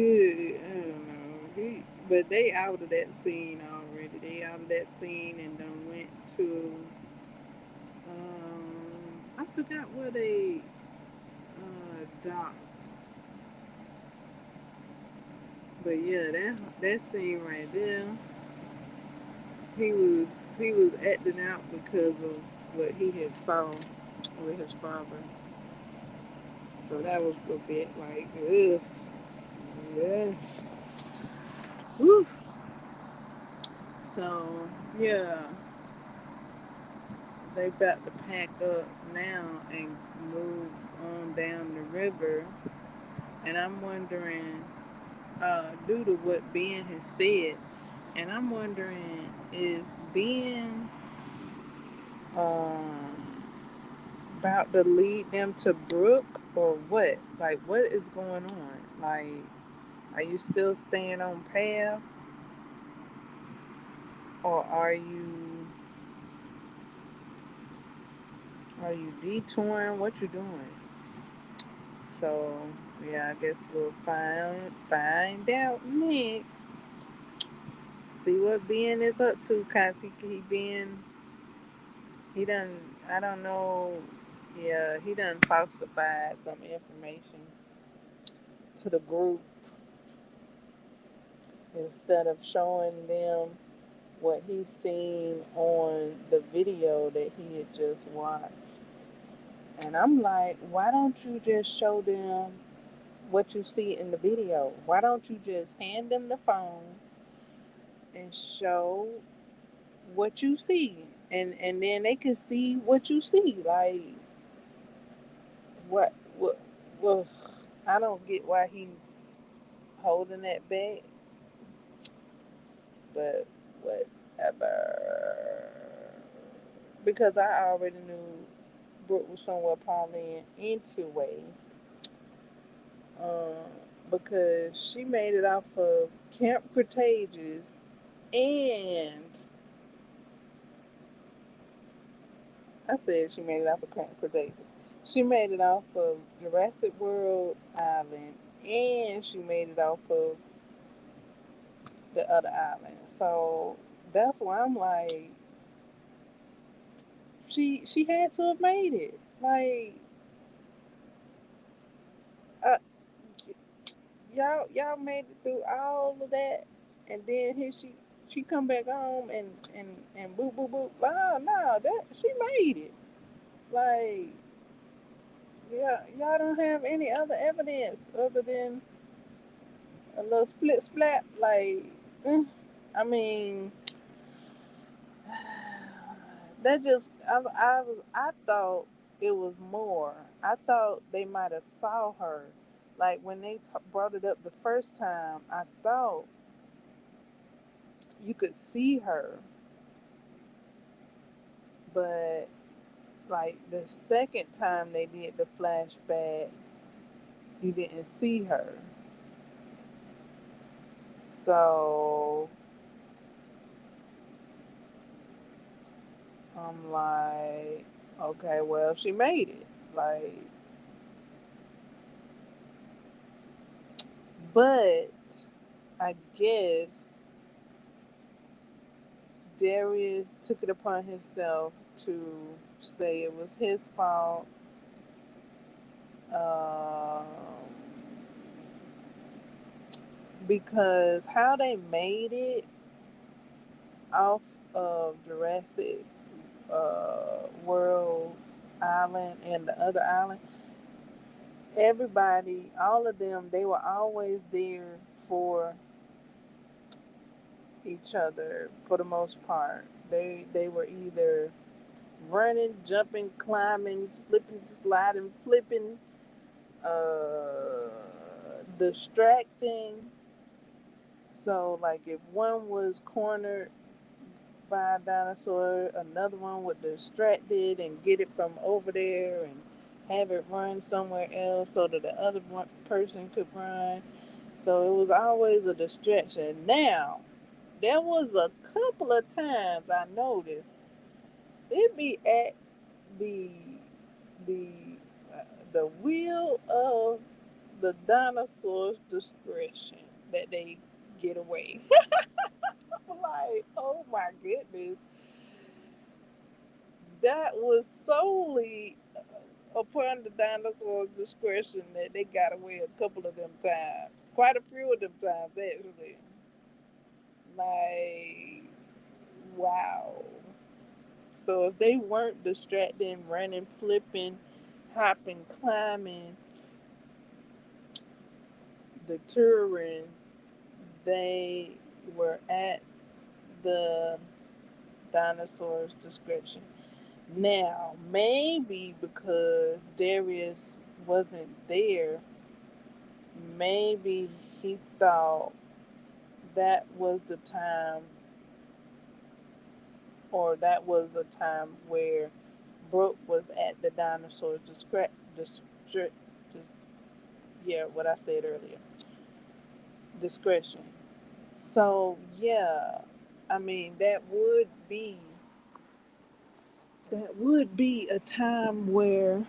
don't know. But they out of that scene already. They out of that scene and done went to. I forgot what they docked. But yeah, that scene right there, he was he was acting out because of what he had saw with his father. So that was a bit like, ugh, yes. Woo. So yeah, they about to pack up now and move on down the river. And I'm wondering, due to what Ben has said, and I'm wondering, is Ben um, about to lead them to Brooke or what? Like, what is going on? Like, are you still staying on path, or are you detouring? What you doing? So yeah, I guess we'll find out next. See what Ben is up to, cause he done, I don't know, yeah, he done falsified some information. to the group instead of showing them what he seen on the video that he had just watched. And I'm like, why don't you just show them what you see in the video? Why don't you just hand them the phone and show what you see? And then they can see what you see. Like what well, I don't get why he's holding that back, but whatever. Because I already knew Brooke was somewhere Pauline anyway. Um, because she made it off of Camp Cretaceous and I said she made it off of Camp Cretaceous. She made it off of Jurassic World Island and she made it off of the other island. So that's why I'm like, she had to have made it. Like, uh, y'all made it through all of that, and then here she come back home and boop boop boop. Oh no, that she made it. Like, yeah, y'all don't have any other evidence other than a little split splat. Like, mm, I mean, that just I thought it was more. I thought they might have saw her. Like when they brought it up the first time, I thought you could see her, but like the second time they did the flashback, you didn't see her. So I'm like, okay, well, she made it. Like, but I guess Darius took it upon himself to say it was his fault. Um, because how they made it off of Jurassic World Island and the other island, everybody, all of them, they were always there for each other for the most part. They were either running, jumping, climbing, slipping, sliding, flipping, uh, distracting. So like if one was cornered by a dinosaur, another one would distract it and get it from over there and have it run somewhere else so that the other person could run. So it was always a distraction. Now, there was a couple of times I noticed it be at the the uh, the wheel of the dinosaur's discretion that they get away. Like, oh my goodness, that was solely upon the dinosaur's discretion that they got away a couple of them times. Quite a few of them times, actually. Like, wow. So if they weren't distracting, running, flipping, hopping, climbing, deterring, they were at the dinosaur's discretion. Now, maybe because Darius wasn't there, maybe he thought that was the time, or that was a time where Brooke was at the dinosaur's yeah, what I said earlier, discretion. So yeah, I mean that would be a time where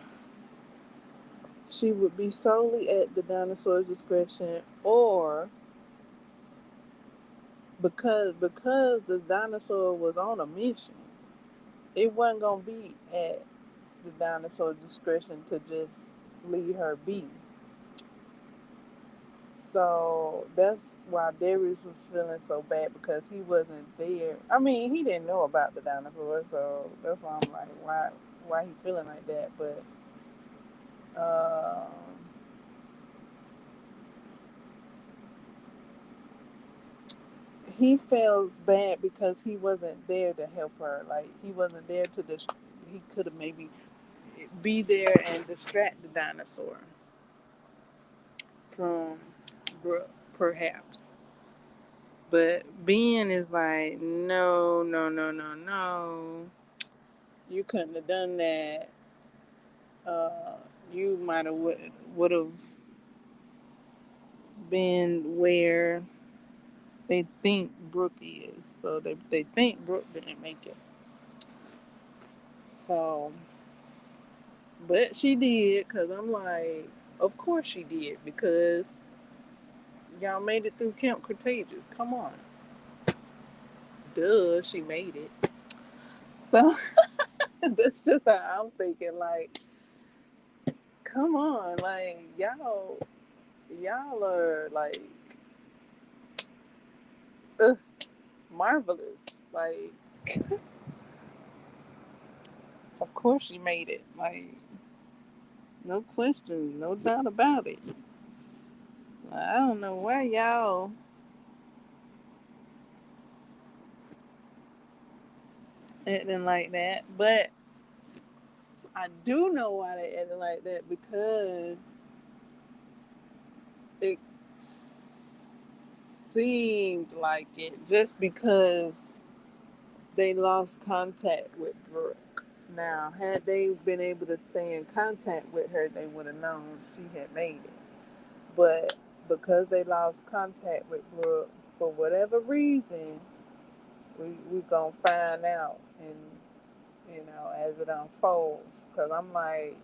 she would be solely at the dinosaur's discretion, or because the dinosaur was on a mission, it wasn't gonna be at the dinosaur's discretion to just leave her be. So that's why Darius was feeling so bad because he wasn't there. I mean, he didn't know about the dinosaur, so that's why I'm like, why he feeling like that? But um, he feels bad because he wasn't there to help her. Like he wasn't there to he could have maybe be there and distract the dinosaur from Brooke, perhaps. But Ben is like, no, no, no, no, no. You couldn't have done that. Uh, you might have would have been where they think Brooke is. So they think Brooke didn't make it. So, but she did, because I'm like, of course she did, because y'all made it through Camp Cretaceous. Come on. Duh, she made it. So that's just how I'm thinking. Like, come on. Like, y'all are like, ugh, marvelous. Like, of course she made it. Like, no question, no doubt about it. I don't know why y'all acting like that, but I do know why they acting like that because it seemed like it just because they lost contact with Brooke. Now, had they been able to stay in contact with her, they would have known she had made it. But because they lost contact with Brooke, for whatever reason, we're going to find out. And, as it unfolds. Because I'm like,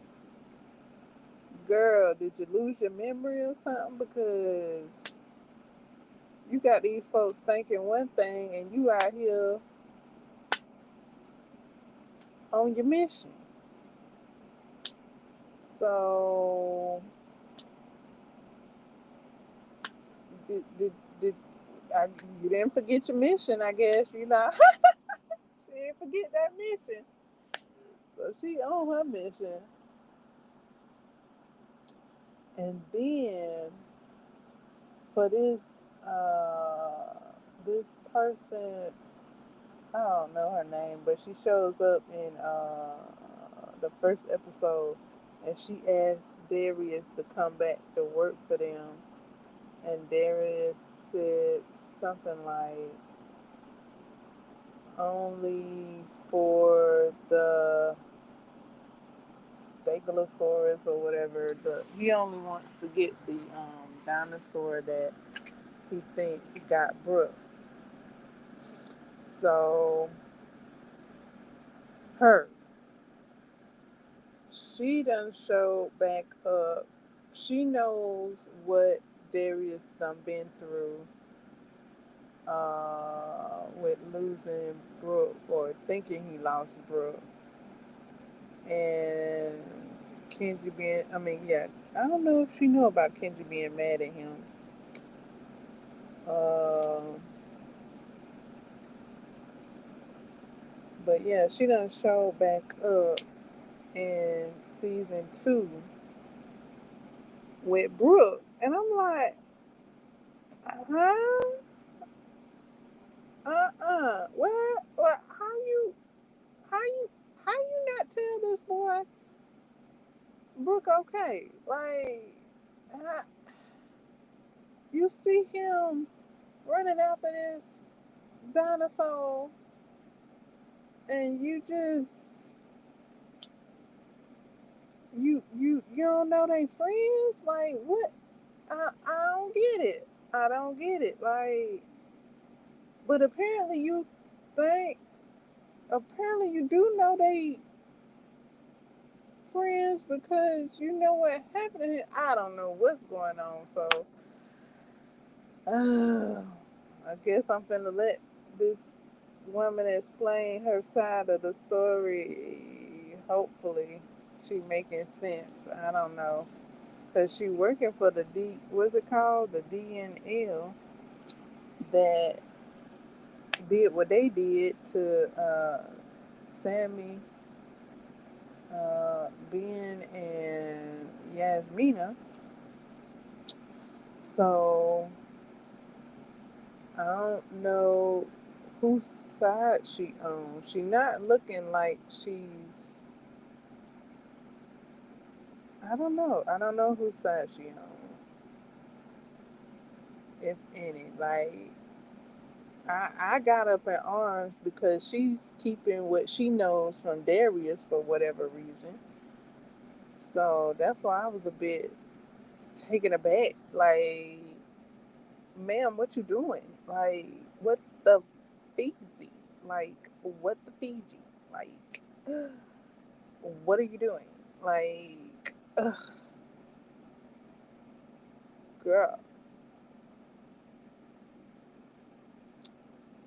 girl, did you lose your memory or something? Because you got these folks thinking one thing and you out here on your mission. So, did I, you didn't forget your mission, I guess, she didn't forget that mission. So she on her mission. And then for this person, I don't know her name, but she shows up in the first episode, and she asks Darius to come back to work for them, and Darius said something like, only for the Stegosaurus or whatever. He only wants to get the dinosaur that he thinks he got Brooke. So her, she done showed back up. She knows what Darius done been through with losing Brooke or thinking he lost Brooke. And Kenji being, I mean, yeah, I don't know if she knew about Kenji being mad at him. Uh, but yeah, she done showed back up in season 2 with Brooke. And I'm like, huh? What? How you, how you not tell this boy Brooke okay? Like, uh, you see him running after this dinosaur, and you just you don't know they friends. Like, what? I don't get it. I don't get it. Like, but think apparently you do know they friends because you know what happened to him. I don't know what's going on. So, I guess I'm finna let this woman explain her side of the story. Hopefully, she making sense. I don't know. because she working for the what's it called, the DNL, that did what they did to Sammy, Ben, and Yasmina. So I don't know whose side she owns. She not looking like she's. I don't know. I don't know whose side she owns, if any. Like I got up in arms because she's keeping what she knows from Darius for whatever reason. So that's why I was a bit taken aback. Like, ma'am, what you doing? Like, what the Fiji? Like, what the Fiji? Like, what are you doing? Like, ugh, girl.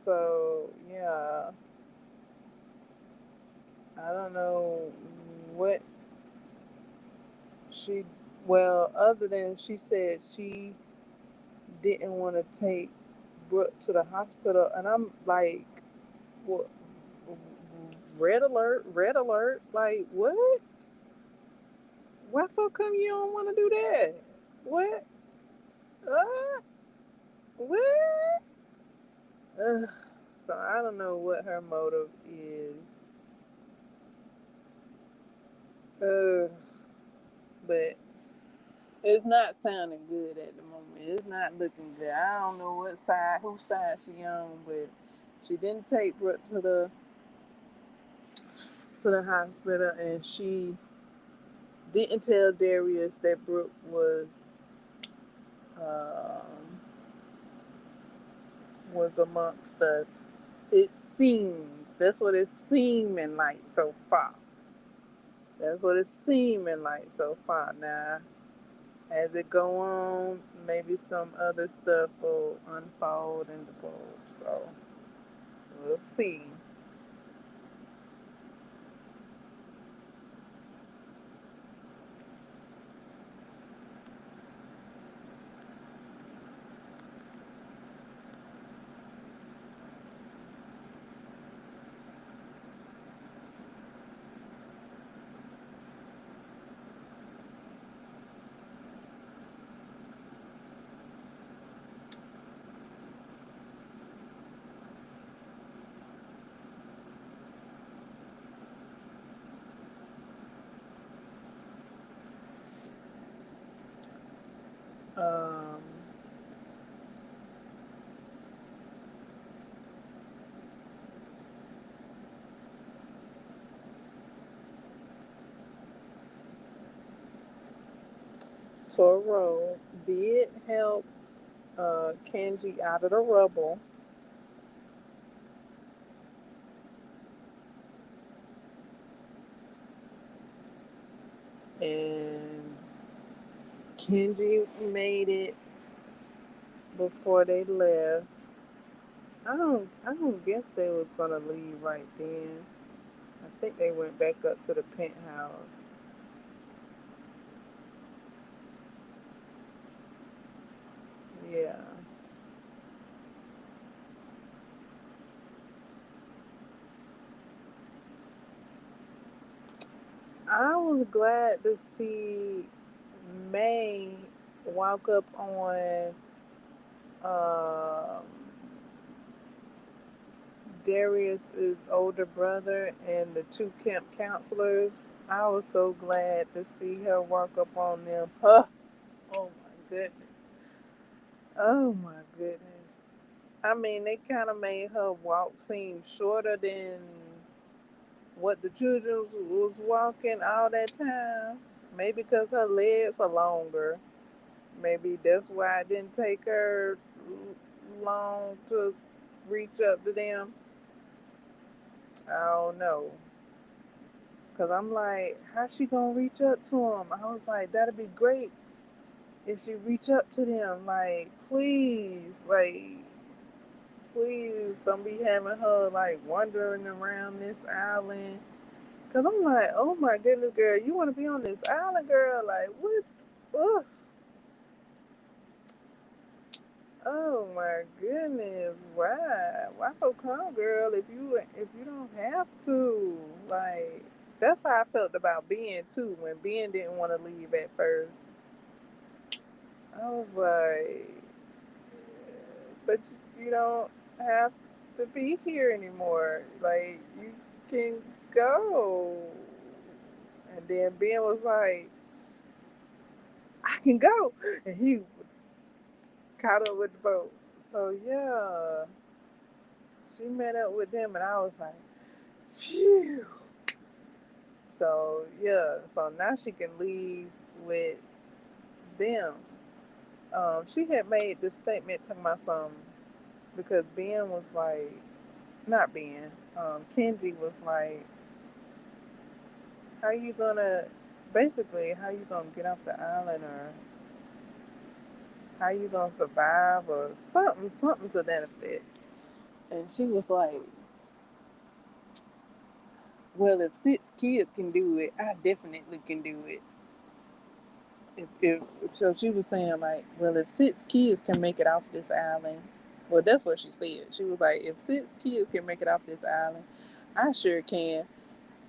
So yeah, I don't know what she. Well, other than she said she didn't want to take Brooke to the hospital, and I'm like, what? Red alert! Red alert! Like what? Why for come you don't want to do that? What? Uh, what? Ugh. So I don't know what her motive is. Ugh. But it's not sounding good at the moment. It's not looking good. I don't know whose side she on, but she didn't take Brooke to the hospital, and she didn't tell Darius that Brooke um, was amongst us. It seems that's what it's seeming like so far. That's what it's seeming like so far. Now, as it go on, maybe some other stuff will unfold and develop. So we'll see. Um, Toro did help Kenji out of the rubble, and Kenji made it before they left. I don't guess they was gonna leave right then. I think they went back up to the penthouse. Yeah. I was glad to see May walk up on um, Darius's older brother and the two camp counselors. I was so glad to see her walk up on them. Huh. Oh my goodness. Oh my goodness. I mean, they kind of made her walk seem shorter than what the children was walking all that time. Maybe because her legs are longer. Maybe that's why it didn't take her long to reach up to them. I don't know. Cause I'm like, how's she gonna reach up to them? I was like, that'd be great if she reach up to them. Like, please don't be having her like wandering around this island. Cause I'm like, oh my goodness, girl, you want to be on this island, girl? Like, what? Ooh. Oh my goodness! Why? Why so come, girl? If you don't have to, like, that's how I felt about Ben too. When Ben didn't want to leave at first, I was like, but you don't have to be here anymore. Like, you can go. And then Ben was like, I can go, and he caught up with the boat. So yeah, she met up with them, and I was like, phew. So yeah, so now she can leave with them. She had made this statement to my son because Ben was like, not Ben, Kenji was like, how you gonna, basically, how you gonna get off the island, or how you gonna survive, or something to that effect. And she was like, well, if 6 kids can do it, I definitely can do it. If so, she was saying like, well, if 6 kids can make it off this island, well, that's what she said. She was like, if 6 kids can make it off this island, I sure can.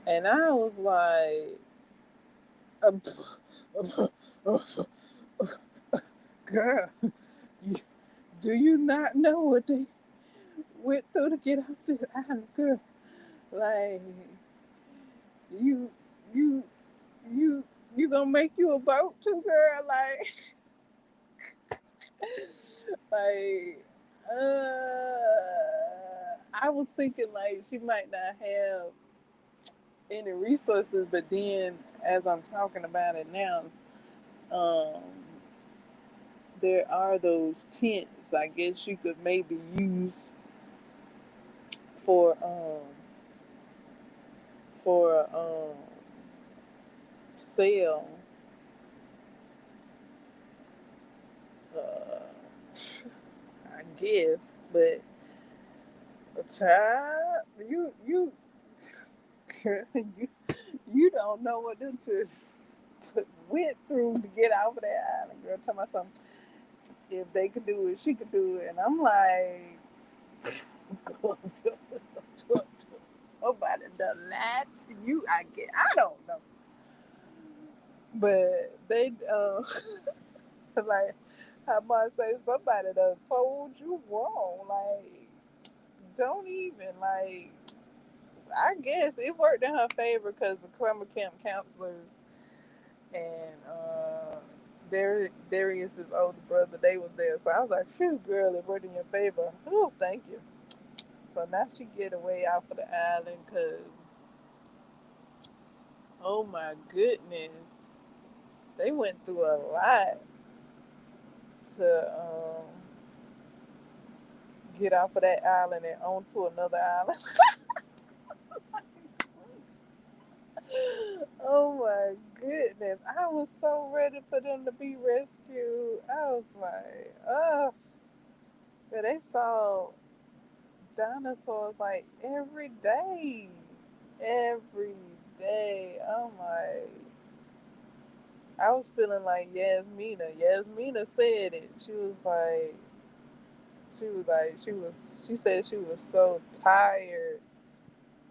And I was like, girl, do you not know what they went through to get off this island, girl? Like, you, you, you gonna make you a boat too, girl? Like, like, I was thinking like she might not have any resources, but then as I'm talking about it now, um, there are those tents. I guess you could maybe use for for sale. I guess, but child, girl, you don't know what them went through to get out of that island, girl. Tell me something. If they could do it, she could do it. And I'm like, somebody done lied to you. I get. I don't know, but they like I might say somebody done told you wrong. Like, don't even like. I guess it worked in her favor because the Clemmer Camp counselors and Darius's older brother, they was there. So I was like, phew, girl, it worked in your favor. Oh, thank you. So now she get away off of the island because, oh my goodness, they went through a lot to get off of that island and onto another island. Oh my goodness. I was so ready for them to be rescued. I was like, oh, but they saw dinosaurs like every day. Every day. I'm like, I was feeling like Yasmina. Yasmina said it. She said she was so tired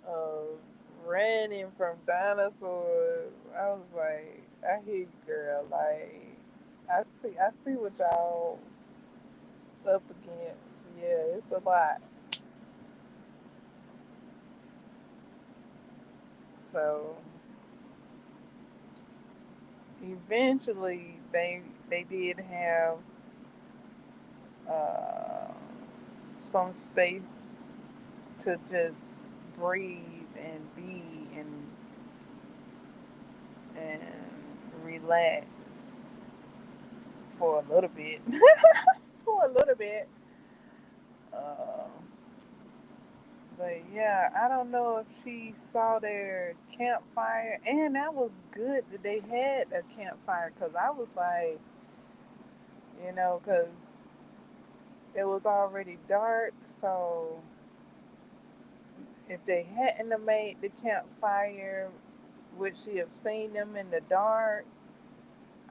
of running from dinosaurs. I was like, I hear you, girl. Like, I see what y'all up against. Yeah, it's a lot. So eventually, they did have uh, some space to just breathe and be and relax for a little bit. For a little bit. Uh, but yeah, I don't know if she saw their campfire, and that was good that they had a campfire because I was like, because it was already dark, so if they hadn't have made the campfire, would she have seen them in the dark?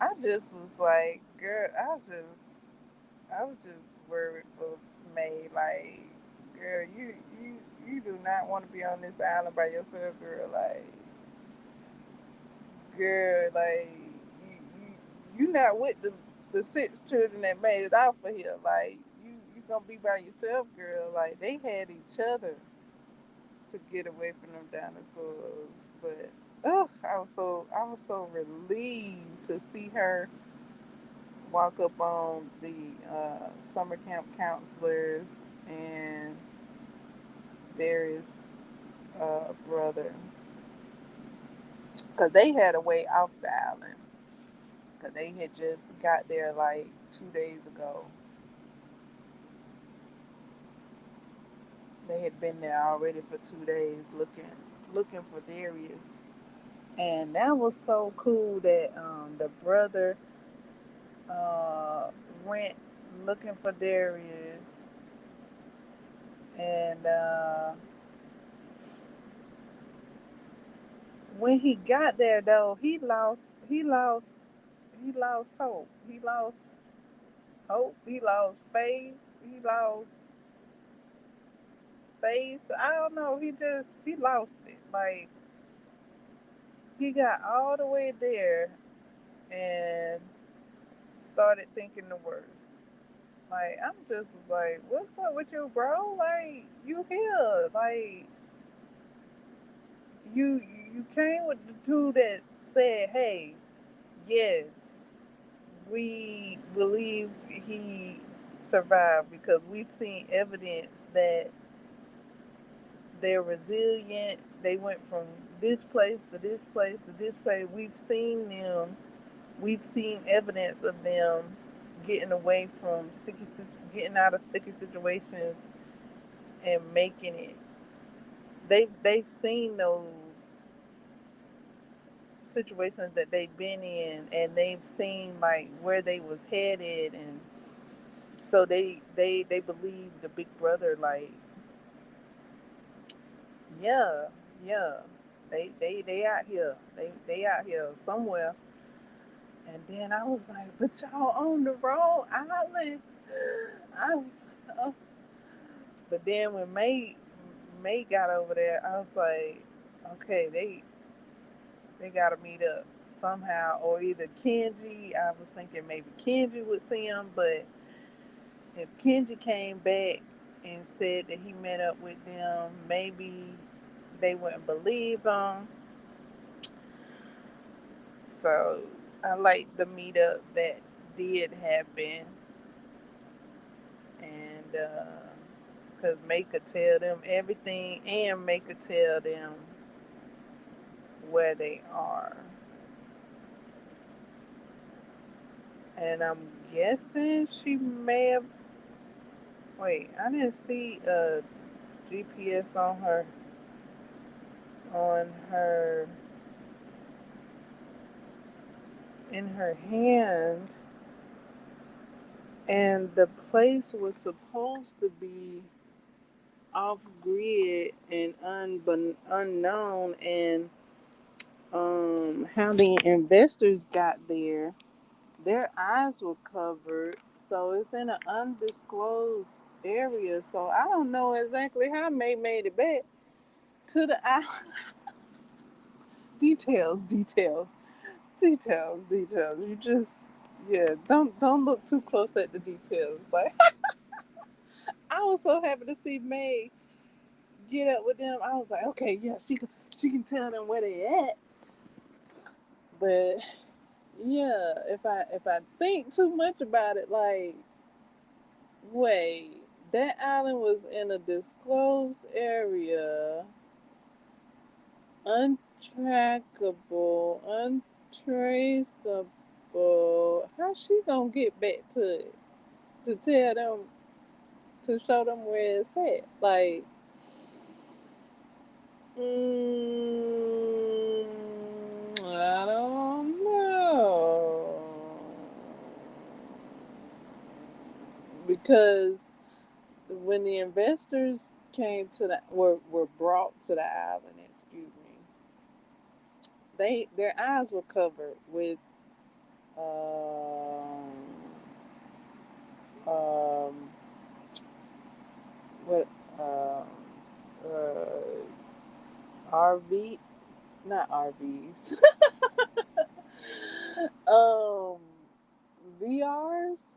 I just was like, girl, I was just worried for May. Like, girl, you do not want to be on this island by yourself, girl. Like, girl, like you not with the six children that made it out for here. Like, you gonna be by yourself, girl. Like, they had each other to get away from them dinosaurs, but. Oh, I was so relieved to see her walk up on the summer camp counselors and Darius' brother, because they had a way off the island, because they had just got there like 2 days ago. They had been there already for 2 days looking for Darius, and that was so cool that the brother uh, went looking for Darius, and when he got there though, he lost hope. He lost hope. He lost faith. He lost faith. I don't know. He lost it. Like, he got all the way there and started thinking the worst. Like, I'm just like, what's up with you, bro? Like, you here? Like, you came with the two that said, hey, yes, we believe he survived because we've seen evidence that they're resilient. They went from this place to this place to this place. We've seen them. We've seen evidence of them getting away from getting out of sticky situations and making it. They've seen those situations that they've been in, and they've seen like where they was headed, and so they believe the big brother, like, yeah, yeah, they out here, they out here somewhere. And then I was like, but y'all on the wrong island. I was like, oh. But then when May got over there, I was like, okay, they gotta meet up somehow, or either Kenji. I was thinking maybe Kenji would see him, but if Kenji came back and said that he met up with them, maybe they wouldn't believe him. So I like the meetup that did happen, and because May could tell them everything, and May could tell them where they are. And I'm guessing she may have. Wait, I didn't see a GPS on her in her hand, and the place was supposed to be off grid and unknown, and how the investors got there, their eyes were covered, so it's in an undisclosed area. So I don't know exactly how May made it back to the island. Details, details, details. You just, yeah, don't look too close at the details. Like, I was so happy to see May get up with them. I was like, okay, yeah, she can tell them where they at. But yeah, if I think too much about it, like, wait, that island was in a disclosed area, untrackable, untraceable. How she gonna get back to it to tell them, to show them where it's at? Like, I don't know, because when the investors came to the were brought to the island, excuse me, their eyes were covered with Um, um, what? Um, RV, not RVs. um, VRs.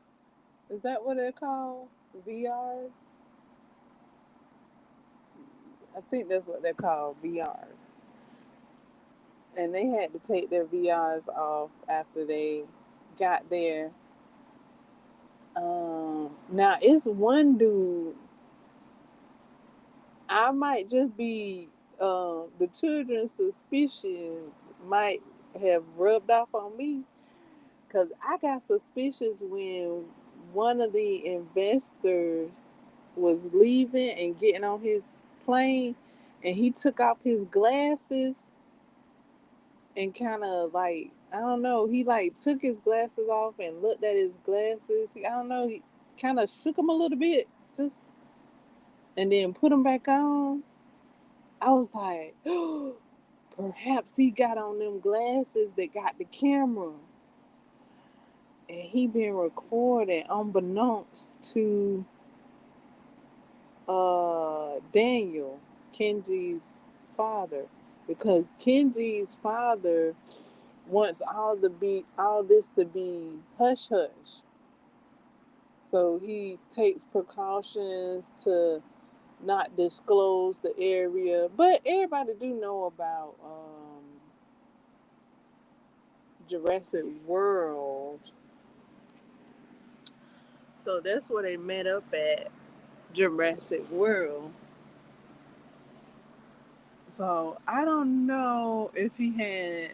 Is that what they're called? VRs. I think that's what they're called. VRs. And they had to take their VRs off after they got there. Now it's one dude. I might just be the children's suspicions might have rubbed off on me because I got suspicious when one of the investors was leaving and getting on his plane, and he took off his glasses and kind of like, I don't know, he like took his glasses off and looked at his glasses. I don't know, he kind of shook them a little bit, just and then put them back on. I was like, oh, perhaps he got on them glasses that got the camera, and he been recording unbeknownst to Daniel, Kenji's father, because Kenji's father wants all this to be hush hush. So he takes precautions to not disclose the area, but everybody do know about Jurassic World. So that's where they met up at, Jurassic World. So I don't know if he had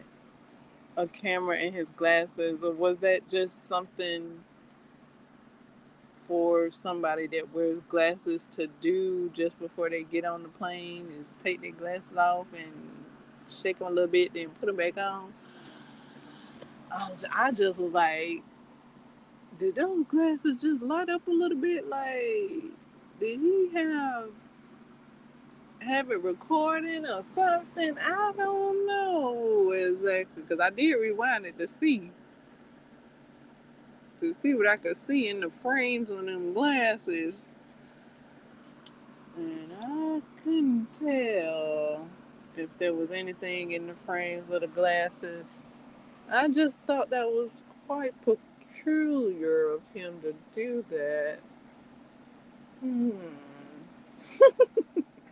a camera in his glasses, or was that just something for somebody that wears glasses to do just before they get on the plane, is take their glasses off and shake them a little bit, then put them back on. I just was like, did those glasses just light up a little bit? Like, did he have it recording or something? I don't know exactly, because I did rewind it to see what I could see in the frames on them glasses, and I couldn't tell if there was anything in the frames of the glasses. I just thought that was quite peculiar of him to do that. Hmm.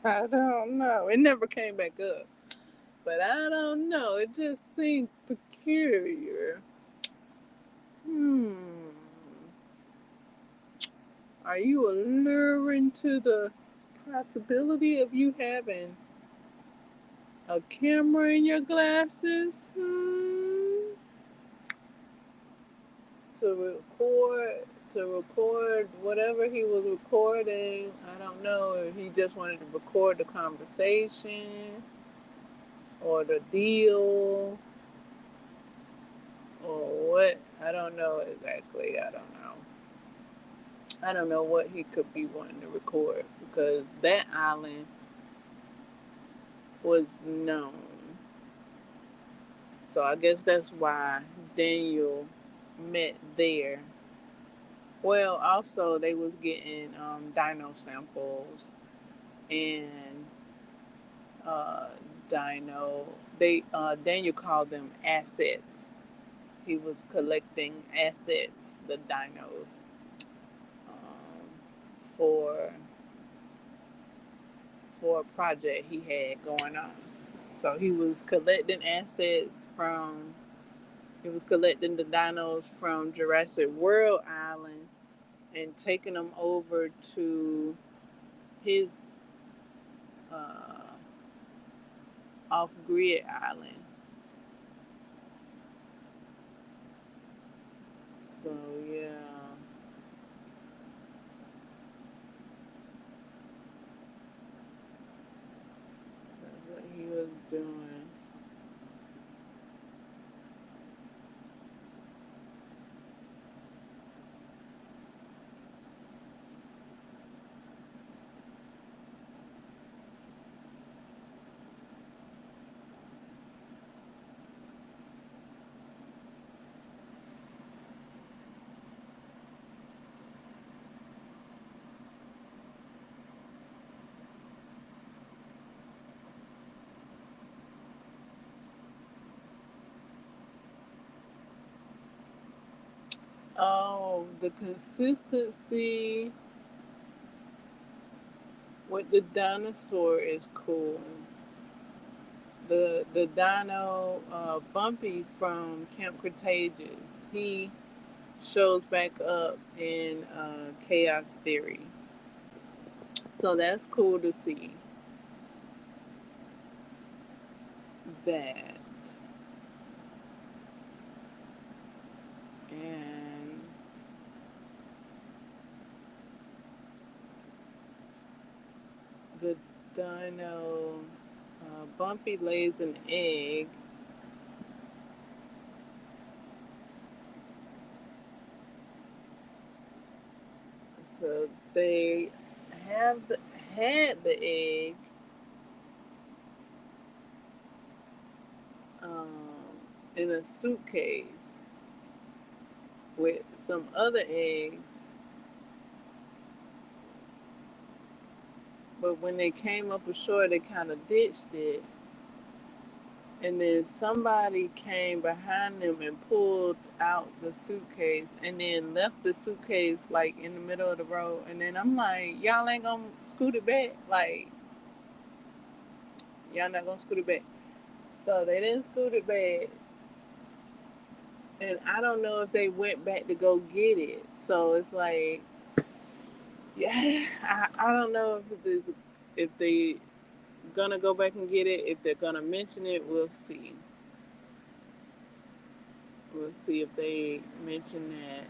I don't know. It never came back up. But I don't know. It just seemed peculiar. Hmm. Are you alluring to the possibility of you having a camera in your glasses? To record whatever he was recording. I don't know if he just wanted to record the conversation or the deal or what. I don't know exactly. I don't know what he could be wanting to record, because that island was known. So I guess that's why Daniel met there. Well, also they was getting dino samples, and uh, dino. They Daniel called them assets. He was collecting assets, the dinos, for a project he had going on. So he was collecting assets from. He was collecting the dinos from Jurassic World Island and taking them over to his uh, off-grid island. So yeah, that's what he was doing. Oh, the consistency with the dinosaur is cool. The dino Bumpy from Camp Cretaceous, he shows back up in Chaos Theory. So that's cool to see that. And the dino Bumpy lays an egg. So they have had the egg um, in a suitcase with some other eggs, but when they came up ashore, they kind of ditched it. And then somebody came behind them and pulled out the suitcase and then left the suitcase like in the middle of the road. And then I'm like, y'all ain't gonna scoot it back? Like, y'all not gonna scoot it back? So they didn't scoot it back. And I don't know if they went back to go get it. So it's like, yeah, I don't know if they gonna go back and get it. If they're gonna mention it, we'll see. We'll see if they mention that.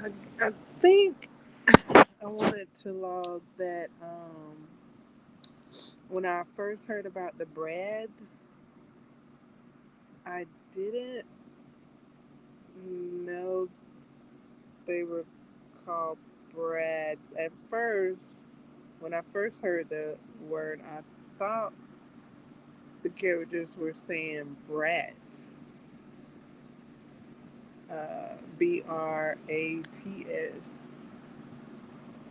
I think I wanted to log that when I first heard about the Brads, I didn't know they were called Brad. At first, when I first heard the word, I thought the characters were saying brats. Brats.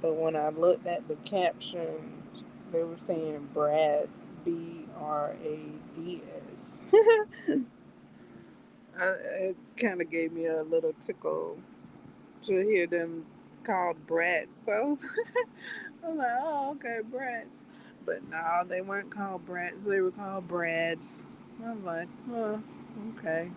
But when I looked at the captions, they were saying Brads. Brads. It kind of gave me a little tickle to hear them called brats. So I was like, oh, okay, brats. But no, they weren't called brats. They were called brads. I was like, oh, okay.